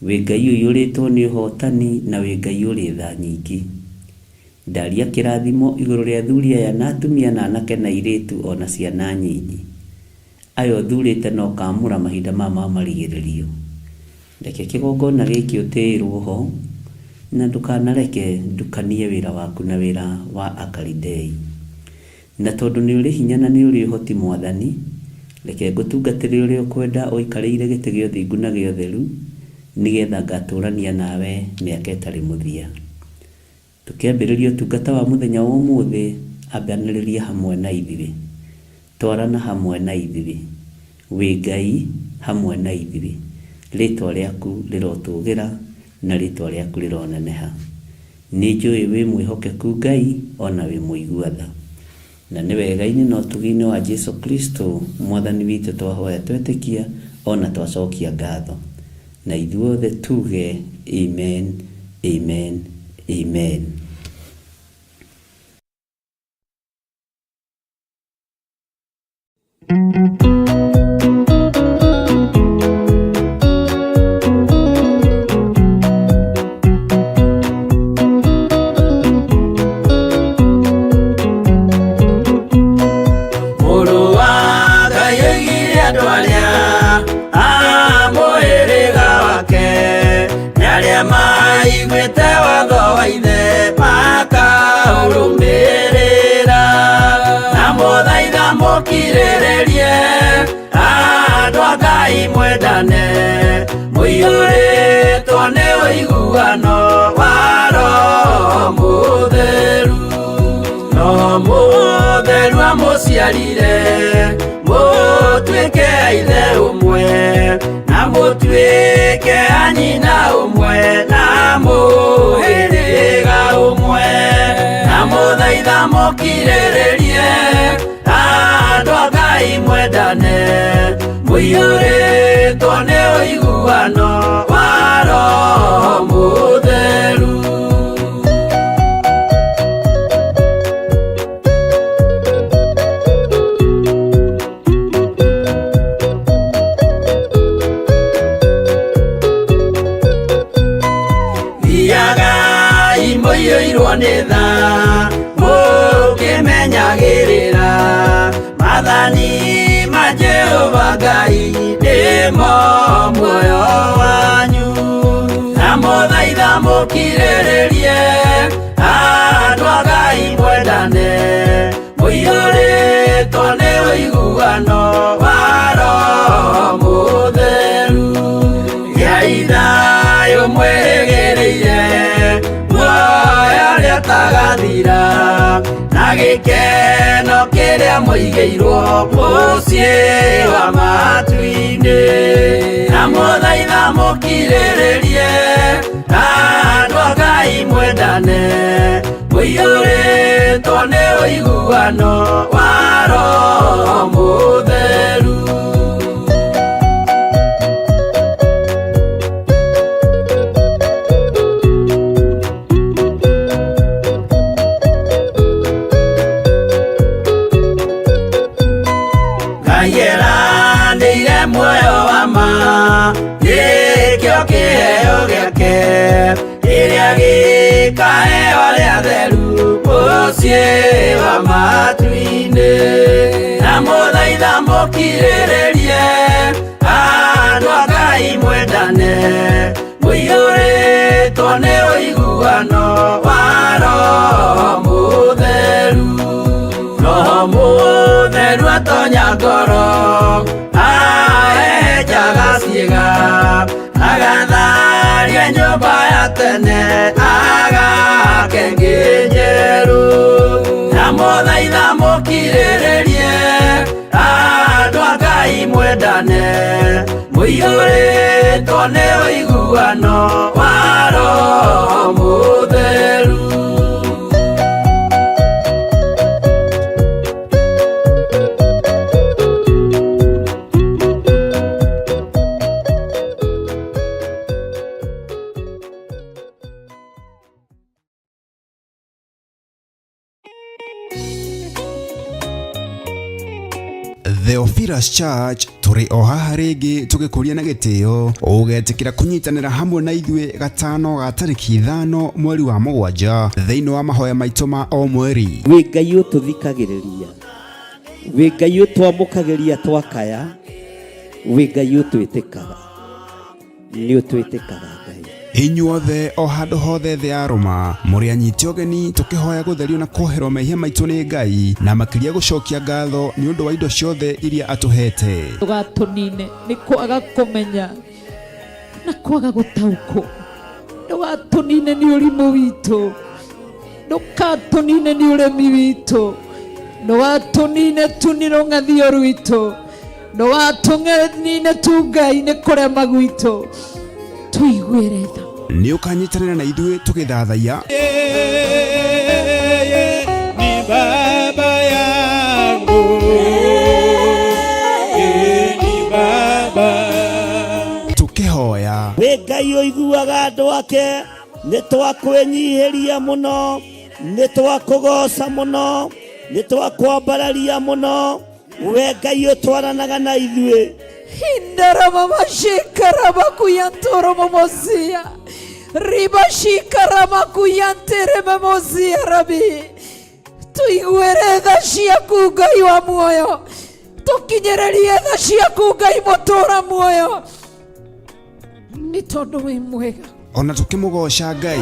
Wĩ Ngai ũiyũrĩtwo nĩ ũhotani na wĩ Ngai ũrĩ tha nyingĩ. Ndaria kĩrathimo igũrũ rĩa athuri aya na atumia na anake na airĩtu ona ciana nyinyi. Ayo thurĩte no kamũra mahinda ma marigĩrĩrio. Reke kĩgongona gĩkĩ ũtĩĩrwo ho, na ndũkanareke ndukanie wĩra waku na wĩra wa Akalidei. Na tondũ nĩ ũrĩ hinya na nĩ ũrĩ ũhoti Mwathani, reke ngũtungatĩre ũrĩa ũkwenda ũikarĩire gĩtĩ gĩa ũthingu na gĩa ũtheru, nĩgetha ngatũũrania nawe mĩaka ĩtarĩ mũthia. Tũkĩambĩrĩria ũtungata wa mũthenya wa ũmũthĩ, ambanĩrĩria hamwe na ithuĩ. Twarana hamwe na ithuĩ. Wĩ Ngai hamwe na ithuĩ. Rĩtwa rĩaku rĩrotũgĩra na rĩtwa rĩaku rĩroneneha. Nĩnjũĩ wĩ mwĩhokeku Ngai ona wĩ mũigua tha. Na nĩ wega-inĩ na ũtugi-inĩ wa Jesu Kristo Mwathani witũ twahoya twetĩkia ona twacokia ngatho. Na ithuothe tuge amen, amen, amen. mukirĩrĩrie andũ a Ngai mwendane mũiyũrĩtwo nĩ ũiguano wa Roho Mũtheru. Roho Mũtheru amũciarire mũtuĩke ithe ũmwe na mũtuĩke a nyina ũmwe na mũhĩrĩga ũmwe, na mũthaitha mũkirĩrĩrie andũ a Ngai mwendane mũiyũrĩtwo nĩ ũiguano wa Roho Mũtheru. Thiagai mũiyũirwo nĩ tha mũkĩmenyagĩrĩra maathani ma Jehova Ngai nĩmo muoyo wanyu, na mũthaitha mũkirĩrĩrie andũ a Ngai mwendane mũiyũrĩtwo nĩ ũiguano wa Roho Mũtheru. Gĩai thayũ mwĩrĩgĩrĩire muoyo ũrĩa ũtagathira na gĩkeno kĩrĩa mũigĩirwo mũciĩ wa matu-inĩ, na mũthaitha mũkirĩrĩrie andũ a Ngai mwendane mũiyũrĩtwo nĩ ũiguano wa Roho Mũtheru. Ngeranĩire muoyo wa ma gĩkĩo kĩheo gĩake kĩrĩa gĩkaheo arĩa atheru mũciĩ wa matu-inĩ, na mũthaitha mũkirĩrĩrie andũ a Ngai mwendane mũiyũrĩtwo nĩ ũiguano wa Roho Mũtheru. Roho Mũtheru atonya ngoro ahejaga ciĩga agatharia nyũmba ya tene agake ngĩ njerũ, na mũthaitha mũkirĩrĩrie andũ a Ngai mwendane mũiyũrĩtwo nĩ ũiguano wa Roho Mũtheru. Theophilus Church turi o haha rĩngĩ tũgĩkũria na gĩtĩo ũgetĩkĩra kũnyitanĩra hamwe na ithuĩ gatano ga tarĩki 5 mweri wa 7 thĩinĩ wa mahoya maitũ ma o mweri. Wĩ Ngai ũtũthikagĩrĩria, wĩ Ngai ũtwamũkagĩria twakaya, wĩ Ngai ũtwĩtĩkaga, nĩ ũtwĩtĩkaga Ngai. Inyuothe o handũ hothe thĩ ya Roma mũrĩ anyiti ũgeni tũkĩhoya gũtherio na kwoherwo mehia maitũ nĩ Ngai na makĩria gũcokia ngatho nĩ ũndũ wa indo ciothe iria atũhete. Ndũgatũnine nĩ kwaga kũmenya na kwaga gũtaũkwo, ndũgatũnine nĩ ũrimũ witũ, ndũgatũnine nĩ ũremi witũ, ndũgatũnine tu nĩ rũng'athio rwitũ, ndũgatũnine tu Ngai nĩ kũrema gwitũ, tuiguĩre tha. Nĩ ũkanyitanĩra na ithuĩ tũgĩthathaiya ni baba yangu, ni baba tũkĩhoya. Wĩ Ngai ũiguaga andũ ake, nĩ twakwĩnyihĩria mũno, nĩ twakũgoca mũno, nĩ twakwambararia mũno, wĩ Ngai ũtwaranaga na ithuĩ. Hindara mama shikara makuyantoro momozia riba shikara makuyantere momozia rabi tuiguere tha ciaku Ngai wa muoyo, tukinyererie tha ciaku Ngai mũtũra muoyo, nĩ tondũ wĩ mwega. Ona tũkĩmũgoca Ngai.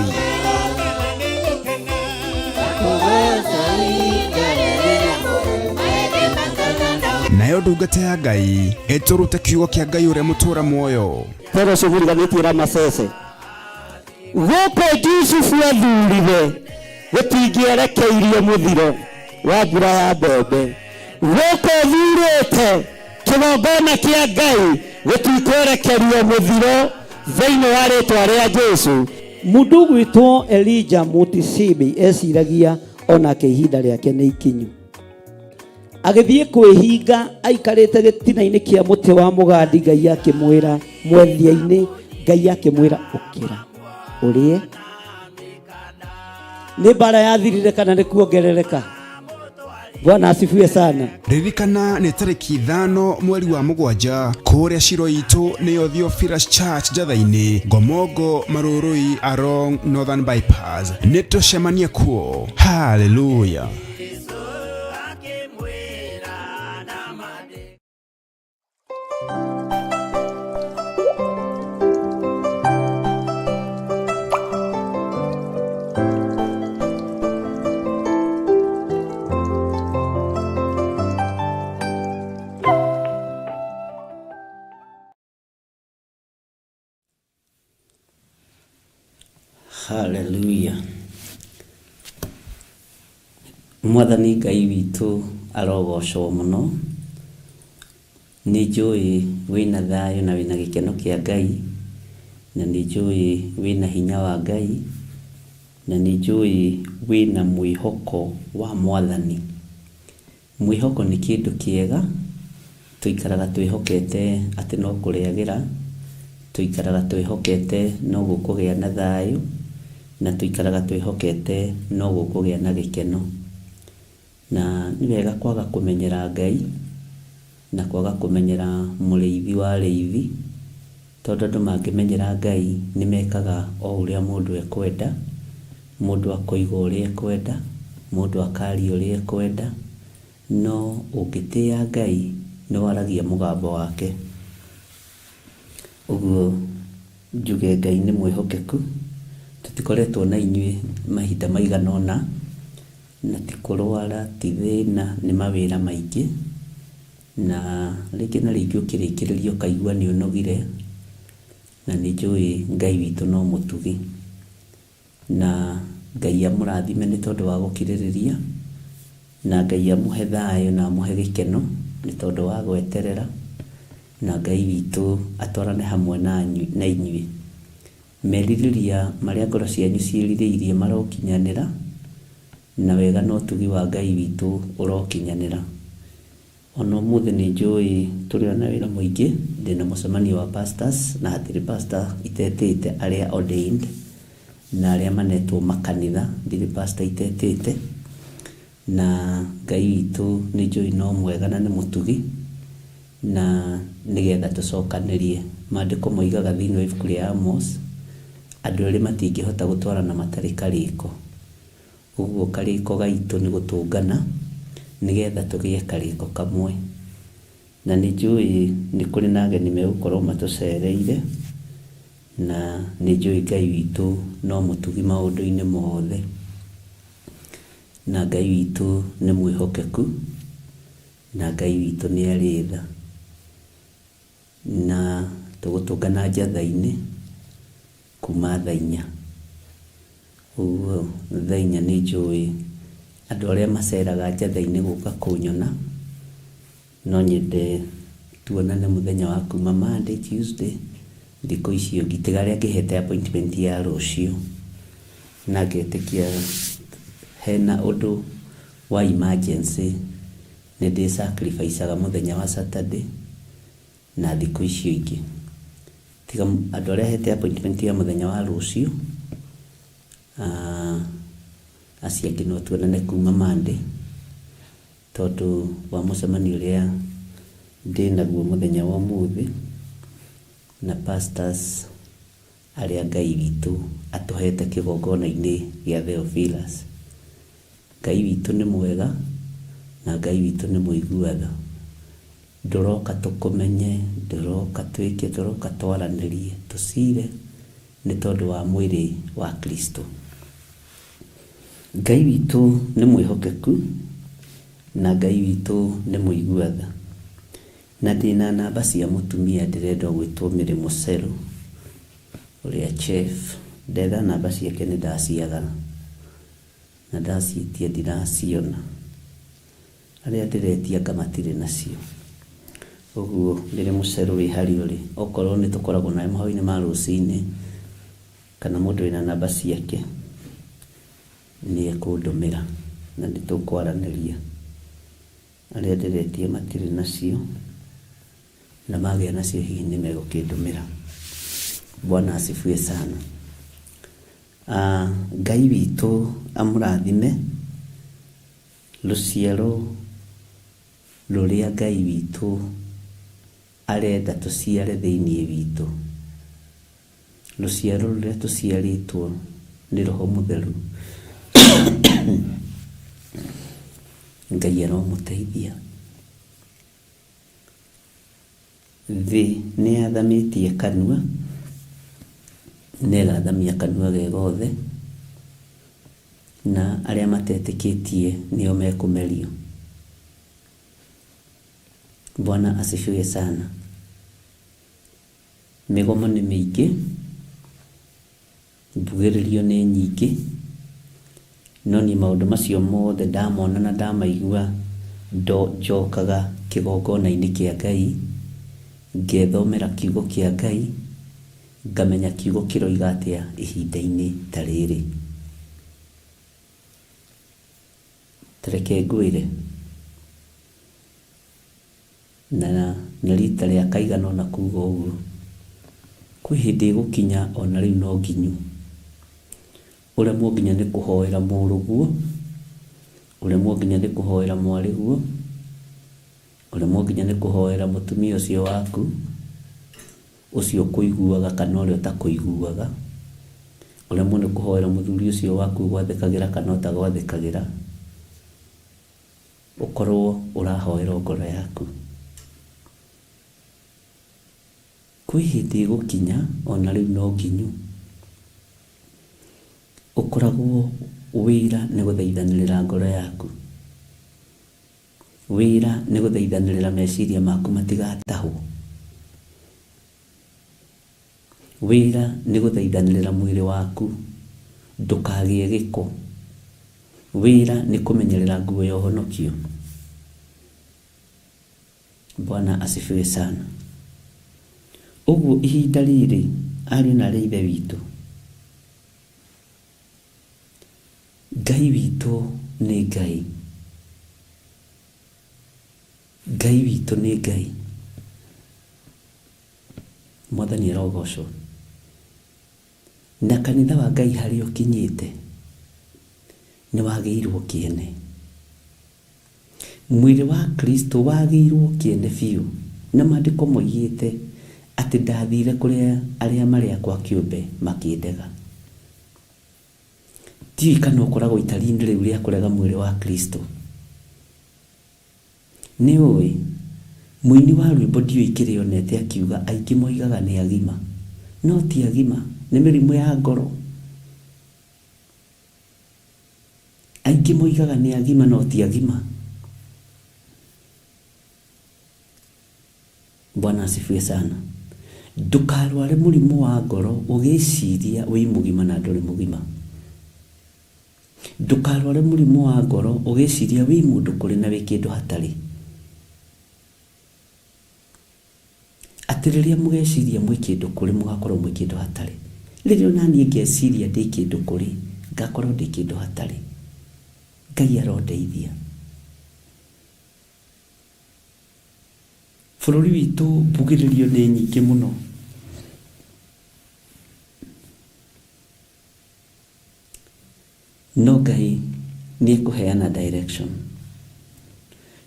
nayo ndungata ya Ngai eturute kiugo kia Ngai uria mutura muoyo. Pero shughuli ganitira masese goko Yusufu athurire gutingierekeirie muthiro wa mbura ya mbembe goko thurite kigongona kia Ngai gutikwerekeria muthiro thĩinĩ wa rĩtwa rĩa Jesu. Mundu gwitwo Elijah Mutisimi esiragia onake ihinda rĩake nĩ ikinyu, agĩthiĩ kwĩhinga aikarĩte gĩtina-inĩ kĩa mũtĩ wa mũgandi. Ngai akĩmwĩra mwethia-inĩ, Ngai akĩmwĩra ũkĩra ũrĩe. Nĩ mbara yathirire kana nĩ kuongerereka? Bwana asifiwe sana. Ririkana nĩ tarĩki 5 mweri wa mũgwanja kũrĩa ciro itu nĩyo Theophilus Church Njatha-inĩ, Ngomongo, Marũrũi, Arong, Northern Bypass. Nĩtũcemanie kuo. Hallelujah. Hallelujah. Mwathani Ngai witũ arogocwo mũno. Nĩ njũĩ wĩna thayũ na wĩna gĩkeno kĩa Ngai, na nĩ njũĩ wĩna hinya wa Ngai, na nĩ njũĩ wĩna mwĩhoko wa Mwathani. Mwĩhoko nĩ kĩndũ kĩega, tũikaraga twĩhokete atĩ no kũrĩagĩra, tũikaraga twĩhokete no gũkũgĩa na thayũ, na tũikaraga twĩhokete no gũkũgĩa na gĩkeno. Na nĩ wega kwaga kũmenyera Ngai na kwaga kũmenyera mũrĩithi wa rĩithi, tondũ andũ mangĩmenyera Ngai nĩ mekaga o ũrĩa mũndũ ekwenda, mũndũ akoiga ũrĩa ekwenda, mũndũ akaria ũrĩa ekwenda, no ũngĩtĩa Ngai nĩ waragia mũgambo wake. Ũguo njuge Ngai nĩ mwĩhokeku. Tũtikoretwo na inyuĩ mahinda maigana ũna, na ti kũrwara, ti thĩna, nĩ mawĩra maingĩ, na rĩngĩ na rĩngĩ ũkĩrĩkĩrĩria ũkaigua nĩ ũnogire, na nĩ njũĩ Ngai witũ no mũtugi, na Ngai amũrathime nĩ tondũ wa gũkirĩrĩria, na Ngai amũhe thayũ na amũhe gĩkeno nĩ tondũ wa gweterera, na Ngai witũ atwarane hamwe na inyuĩ. Merirĩria marĩa ngoro cianyu ciĩrirĩirie marokinyanĩra, na wega no ũtugi wa Ngai witũ ũrokinyanĩra. Ona ũmũthĩ nĩ njũĩ tũrĩ na wĩra mũingĩ, ndĩna mũcemanio wa pastors, na hatirĩ pastor itetĩte arĩa ordained na arĩa manetwo makanitha, ndirĩ pastor itetĩte. Na Ngai witũ nĩ njũĩ no mwega na nĩ mũtugi, na nĩgetha tũcokanĩrie. Maandĩko moigaga thĩinĩ wa ibuku rĩa Amos, andũ erĩ matingĩhota gũtwarana matarĩ karĩko. Ũguo karĩko gaitũ nĩ gũtũngana nĩgetha tũgĩe karĩko kamwe. Na nĩ njũĩ nĩ kũrĩ na ageni megũkorwo matũcereire, na nĩ njũĩ Ngai witũ no mũtugi maũndũ-inĩ mothe, na Ngai witũ nĩ mwĩhokeku, na Ngai witũ nĩ arĩ tha, na tũgũtũngana Njatha-inĩ kuma thaa 4. Ũguo thaa 4 nĩ njũĩ andũ arĩa maceraga Njatha-inĩ gũka kũnyona, no nyende tuonane mũthenya wa kuma Monday, Tuesday, thikũ icio ngĩtiga arĩa ngĩhete appointment ya rũciũ, na ngetĩkia hena ũndũ wa emergency nĩ ndĩ sacrificeaga mũthenya wa Saturday na thikũ icio ingĩ. Tiga andũ arĩa hete appointment ya mũthenya wa rũciũ, acio angĩ no tuonane kuma Monday, tondũ wa mũcemanio ũrĩa ndĩnaguo mũthenya wa ũmũthĩ na pastors arĩa Ngai witũ atũhete kĩgongona-inĩ gĩa Theophilus. Ngai witũ nĩ mwega na Ngai witũ nĩ mũiguatho. Ndũroka tũkũmenye, ndũroka twĩke, ndũroka twaranĩrie, tũcire nĩ tondũ wa mwĩrĩ wa Kristo. Ngai witũ nĩ mwĩhokeku na Ngai witũ nĩ mũiguatho. na ndina namba cia mutumia ndirenda gwitwo Mary Musero uria chef ndetha namba ciake nĩ ndaciaga na ndaciĩtia ndiraciona arĩa ndĩretia ngamatirĩ nacio ũguo Mary Musero wĩ harĩ ũrĩ okorwo nĩ tũkoragwo nawe mahoinĩ ma rũcinĩ kana mũndũ wĩna namba ciake nĩ ekũndũmĩra na nĩtũkwaranĩria arĩa ndĩretie matirĩ nacio na magĩa nacio hihi nĩ megũkĩndũmĩra. Bwana asifiwe sana. Ngai witũ amũrathime rũciaro rũrĩa Ngai witũ arenda tũciare thĩinĩ witũ, rũciaro rũrĩa tũciarĩtwo nĩ Roho Mũtheru. Ngai aromũteithia. Thĩ nĩ yathamĩtie kanua, nĩ ĩgathamia kanua ge gothe, na arĩa matetĩkĩtie nĩo mekũmerio. Bwana asifiwe sana. Mĩgomo nĩ mĩingĩ, mbugĩrĩrio nĩ nyingĩ, no niĩ maũndũ macio mothe ndamona na ndamaigua njokaga kĩgongona-inĩ kĩa Ngai, ngethomera kiugo kĩa Ngai, ngamenya kiugo kĩroiga atĩa ihinda-inĩ ta rĩrĩ. Tareke ngwĩre na rita rĩa kaigana ona kuuga ũguo, kwĩ hĩndĩ ĩgũkinya ona rĩu no nginyu ũremwo nginya nĩ kũhoera mũrũguo, ũremwo nginya nĩ kũhoera mwarĩguo, ũremwo nginya nĩ kũhoera mũtumia ũcio waku ũcio kũiguaga kana ũrĩa ũtakũiguaga, ũremwo nĩ kũhoera mũthuri ũcio waku gwathĩkagĩra kana ũtagwathĩkagĩra, ũkorwo ũrahoera ngoro yaku. Kwĩ hĩndĩ ĩgũkinya ona rĩu no nginyu ũkoragwo wĩra nĩ gũthaithanĩrĩra ngoro yaku, wĩra nĩ gũthaithanĩrĩra meciria maku matigatahwo, wĩra nĩ gũthaithanĩrĩra mwĩrĩ waku ndũkagĩe gĩko, wĩra nĩ kũmenyerera nguo ya ũhonokio. Bwana asifiwe sana. Ũguo ihinda rĩrĩ ariũ na arĩa ithe witũ, Ngai witũ nĩ Ngai, Ngai witũ nĩ Ngai. Mwathani arogocwo. Na kanitha wa Ngai harĩa ũkinyĩte nĩ wagĩirwo kĩene, mwĩrĩ wa Kristo wagĩirwo kĩene biũ, na maandĩko moigĩte atĩ ndathire kũrĩa arĩa marĩ akwa kĩũmbe makĩndega. Tiũĩ kana ũkoragwo itari-inĩ rĩu rĩa kũrega mwĩrĩ wa Kristo. Nĩ ũĩ mũini wa rwĩmbo ndiũĩ kĩrĩonete akiuga aingĩ moigaga nĩ agima, no ti agima, nĩ mĩrimũ ya ngoro. Aingĩ moigaga nĩ agima no ti agima. Bwana asifiwe sana. Ndũkarware mũrimũ wa ngoro ũgĩciria wĩ mũgima na ndũrĩ mũgima. Ndũkarware mũrimũ wa ngoro ũgĩciria wĩ mũndũ kũrĩ na wĩ kĩndũ hatarĩ. Atĩ rĩrĩa mũgeciria mwĩ kĩndũ kũrĩ mũgakorwo mwĩ kĩndũ hatarĩ. Rĩrĩa onaniĩ ngeciria ndĩ kĩndũ kũrĩ ngakorwo ndĩ kĩndũ hatarĩ. Ngai arondeithia. Bũrũri witũ mbugĩrĩrio nĩ nyingĩ mũno. No Ngai nĩ ekũheana direction.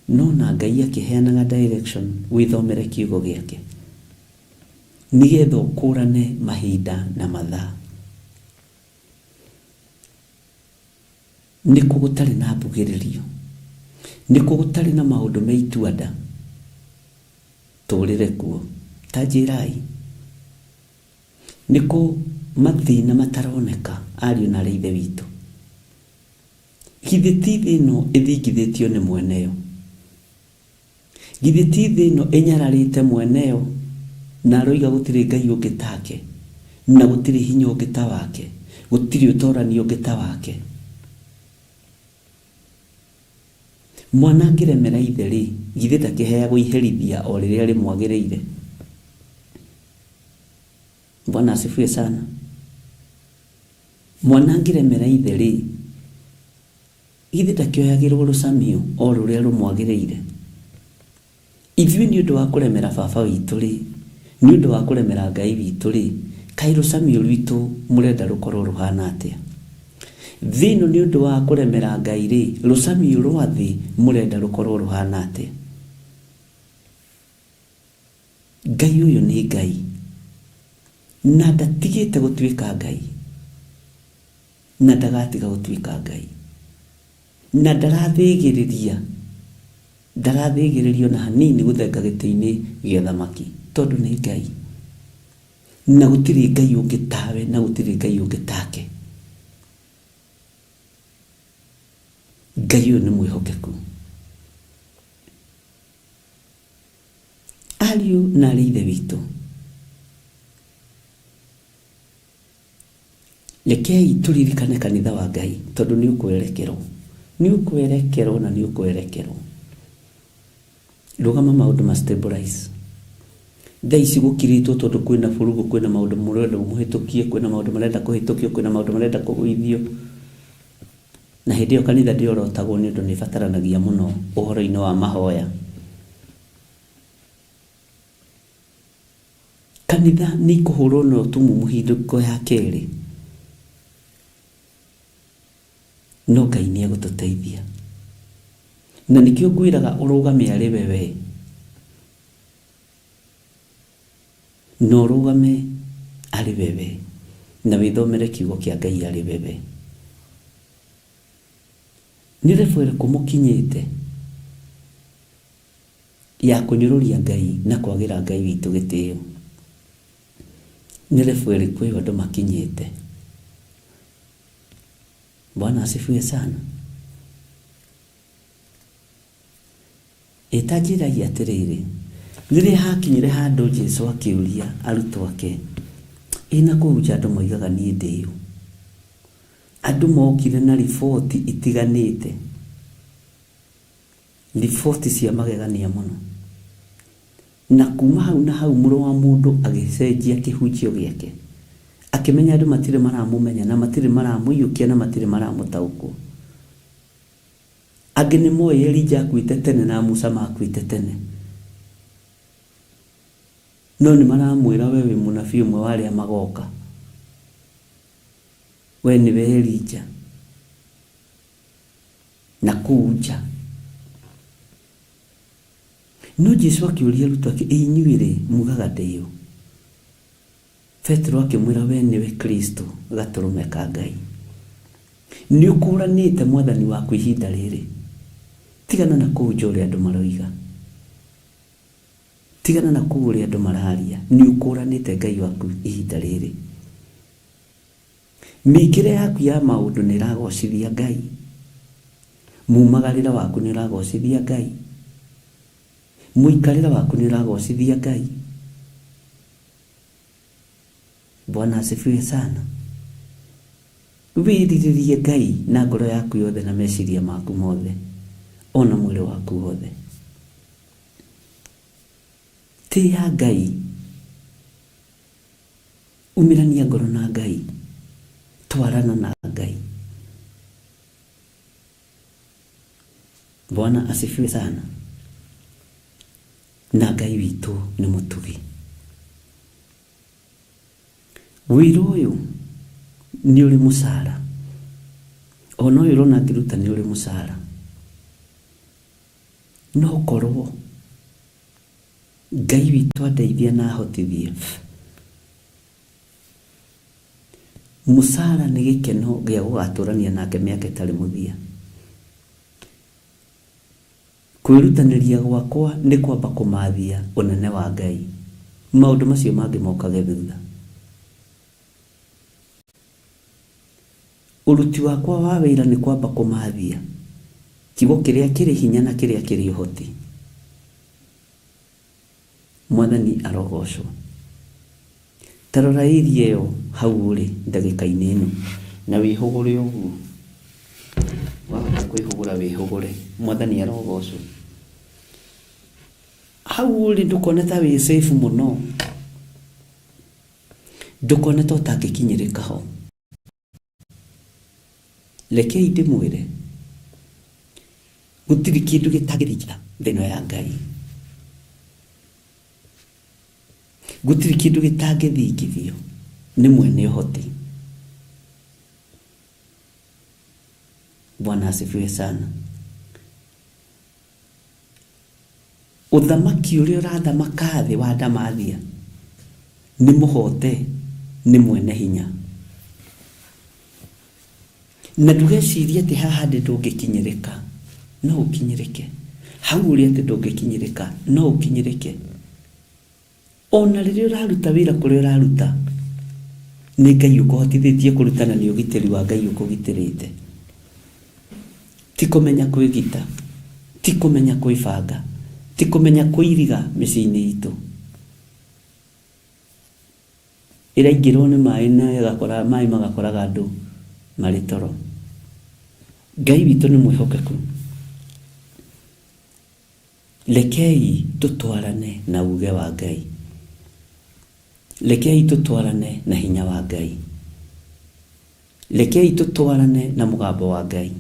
No na Ngai akĩheanaga direction wĩthomere kiugo gĩake, nĩgetha ũkũrane mahinda na mathaa. Nĩkũ gũtarĩ na mbugĩrĩrio, nĩkũ gũtarĩ na maũndũ me itua-nda, tũrĩre kuo ta njĩrai. Nĩkũ mathĩna mataroneka ariũ na arĩa ithe witũ. Githĩ ti thĩ ĩno ĩthingithĩtio nĩ mweneyo? Githiti thino enyararite mweneo na roiga gutiri ngai ungi take na gutiri hinya ungi ta wake gutiri utorani ungi ta wake. Mwana ngiremera itheri githe ndakiheagwo iherithia o riria rimwagiriire. Bwana asifiwe sana. Mwana ngiremera itheri githe ndakioyagirwo rusamio o ruria rumwagiriire. Ithuĩ nĩ ũndũ wa kũremera baba witũ rĩ, nĩ ũndũ wa kũremera Ngai witũ rĩ, kaĩ rũcamio rwitũ mũrenda rũkorwo rũhana atĩa? Thĩ ĩno nĩ ũndũ wa kũremera Ngai rĩ, rũcamio rwa thĩ mũrenda rũkorwo rũhana atĩa? Ngai ũyũ nĩ Ngai na ndatigĩte gũtuĩka Ngai na ndagatiga gũtuĩka Ngai na ndarathĩgĩrĩrio na hanini gũthenga gĩtĩ-inĩ gĩa thamaki tondũ nĩ Ngai na gũtirĩ Ngai ũngĩ tawe na gũtirĩ Ngai ũngĩ take. Ngai ũyũ nĩ mwĩhokeku. Ariũ na aarĩ ithe witũ, rekei tũririkane kanitha wa Ngai tondũ nĩ ũkwerekerwo na nĩ ũkwerekerwo. Rũgama maũndũ ma stabilize. Thaa ici gũkiritwo tondũ kwĩna bũrũgũ, kwĩna maũndũ mũrenda mũhĩtũkie, kwĩna maũndũ marenda kũhĩtũkio, kwĩna maũndũ marenda kũgũithio. Na hĩndĩ ĩyo kanitha ndĩorotagwo nĩ ũndũ nĩ ĩbataranagia mũno ũhoro-inĩ wa mahoya. Kanitha nĩ ikũhũrwo na ũtumumu hindũko ya kerĩ, no Ngai nĩ egũtũteithia. Na nikio ngwĩraga ũrũgame arĩ wewe, no ũrũgame arĩ wewe na wĩthomere kiugo kĩa Ngai arĩ wewe. Nĩ rebu ĩrĩkũ mũkinyĩte ya kũnyũrũria Ngai na kwagĩra Ngai witũ gĩtĩo? Nĩ rebu ĩrĩkũ ĩyo andũ makinyĩte? Bwana asifiwe sana. Etajiragia atĩrĩrĩ, rĩrĩa hakinyire handũ Jesũ akĩũria arutwo ake, ĩna kũhuja andũ moigaga niĩ ndĩ ũ? Andũ mokire na riboti itiganĩte, riboti cia magegania mũno. Na kuma hau na hau mũrũ wa mũndũ agĩcenjia kĩhunjio gĩake, akĩmenya andũ matirĩ maramũmenya na matirĩ maramũiyũkia na matirĩ maramũtaũkwo. Angĩ nĩ moĩ Elija akuĩte tene na Musa makuĩte tene, no nĩ maramwĩra we wĩ mũnabii ũmwe wa arĩa magoka, we nĩwe Elija na kũu nja. No Jesũ akĩũria arutwo ake, inyuĩ rĩ mugaga ndĩ ũ? Petero akĩmwĩra, we nĩwe Kristo, gatũrũme ka Ngai. Nĩ ũkũranĩte mwathani waku ihinda rĩrĩ, tigana na kũnja ũrĩa andũ maroiga, tigana na kũu ũrĩa andũ mararia. Nĩ ũkũranĩte Ngai waku ihinda rĩrĩ. Mĩkĩre yaku ya maũndũ nĩ ĩragocithia Ngai, mumagarĩra waku nĩ ũragocithia Ngai, mũikarĩre waku nĩ ũragocithia Ngai. Bwana asifiwe sana. Wĩrirĩrie Ngai na ngoro yaku yothe na meciria maku mothe, ona mwĩrĩ waku wothe. Tĩĩa Ngai, umĩrania ngoro na Ngai, twarana na Ngai. Bwana asifiwe sana. Na Ngai witũ nĩ mũtugi. Wĩra ũyũ nĩ ũrĩ mũcara, ona ũyũ ũrona ngĩruta nĩ ũrĩ mũcara, no korwo Ngai witũ andeithia na ahotithie, mũcara nĩ gĩkeno gĩa gũgatũrania nake mĩaka ĩtarĩ mũthia. Kwĩrutanĩria gwakwa nĩ kwamba kũmathia ũnene wa Ngai, maũndũ macio mangĩ mokage thutha. Ũruti wakwa wa wĩra nĩ kwamba kũmathia kiugo kĩrĩa kĩrĩ hinya na kĩrĩa kĩrĩ ũhoti. Mwathani arogocwo. Tarora iria ĩyo hau ũrĩ ndagĩka-inĩ ĩno na wĩhũgũre ũguo. Wahota kwĩhũgũra wĩhũgũre. Mwathani arogocwo. Hau ũrĩ ndũkone ta wĩ safe mũno. Ndũkone ta ũtangĩkinyĩrĩka ho. Rekei ndĩmwĩre gũtirĩ kĩndũ gĩtangĩthikĩra thĩinĩ ya Ngai. Gũtirĩ kĩndũ gĩtangĩthikithio nĩ mwene ũhoti. Bwana asifiwe sana. Ũthamaki ũrĩa ũrathamaka thĩ wa ndamathia nĩ mũhote, nĩ mwene hinya. Na ndũgecirie atĩ haha ndĩ ndũngĩkinyĩrĩka. No ũkinyĩrĩke. Hau ũrĩ atĩ ndũngĩkinyĩrĩka. No ũkinyĩrĩke. Ona rĩrĩa ũraruta wĩra kũrĩa ũraruta, nĩ Ngai ũkũhotithĩtie kũruta na nĩ ũgitĩri wa Ngai ũkũgitĩrĩte. Ti kũmenya kwĩgita, ti kũmenya kwĩbanga, ti kũmenya kwĩiriga mĩciĩ-inĩ itũ. Ĩraingĩrwo nĩ maĩ na ĩgakora maĩ magakoraga andũ marĩ toro. Ngai witũ nĩ mwĩhokeku. Rekei tũtwarane na uge wa Ngai. Rekei tũtwarane na hinya wa Ngai. Rekei tũtwarane na mũgambo wa Ngai.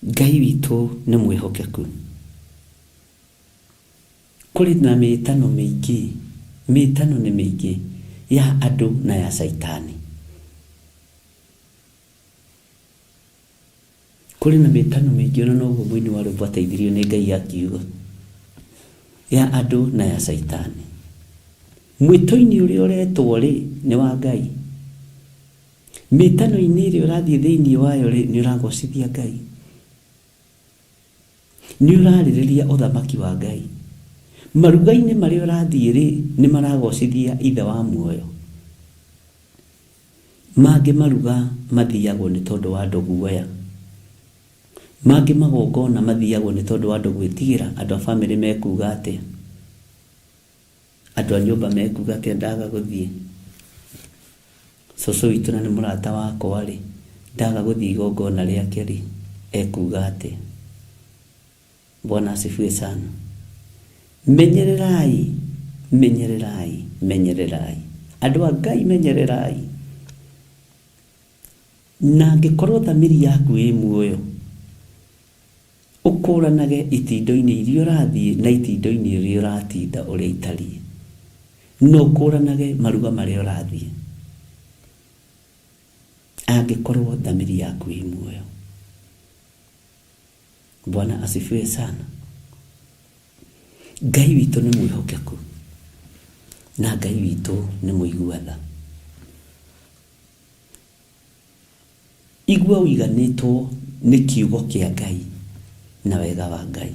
Ngai witũ nĩ mwĩhokeku. Kũrĩ na mĩtano mĩingĩ, mĩtano nĩ mĩingĩ ya andũ na ya Saitani. Kũrĩ na mĩtano mĩingĩ ona noguo mũini wa rwĩmbo ateithirio nĩ Ngai akiuga, ya andũ na ya Saitani. Mwĩto-inĩ ũrĩa ũretwo rĩ nĩ wa Ngai. Mĩtano-inĩ ĩrĩa ũrathiĩ thĩinĩ wayo rĩ nĩ ũragocithia Ngai. Nĩ ũrarĩrĩria ũthamaki wa Ngai. Maruga-inĩ marĩa ũrathiĩ rĩ nĩ maragocithia ithe wa muoyo. Mangĩ maruga mathiagwo nĩ tondũ wa andũ guoya. Mangĩ magongona mathiagwo nĩ tondũ wa andũ gwĩtigĩra andũ a bamĩrĩ mekuga atĩa. Andũ a nyũmba mekuga atĩa ndaga gũthiĩ. Cũcũ witũ na nĩ mũrata wakwa rĩ ndaga gũthiĩ igongona rĩake rĩ ekuga atĩa. Bwana asifiwe sana. Menyererai, menyererai, menyererai. Andũ a Ngai menyererai. Na angĩkorwo thamiri yaku ĩ muoyo, ũkũranage itindo-inĩ iria ũrathiĩ na itindo-inĩ iria ũratinda ũrĩa itariĩ. No ũkũranage maruga marĩa ũrathiĩ. Angĩkorwo thamiri yaku ĩ muoyo. Bwana asifiwe sana. Ngai witũ nĩ mwĩhokeku. Na Ngai witũ nĩ mũiguatha. Igua ũiganĩtwo nĩ kiugo kĩa Ngai na wega wa Ngai.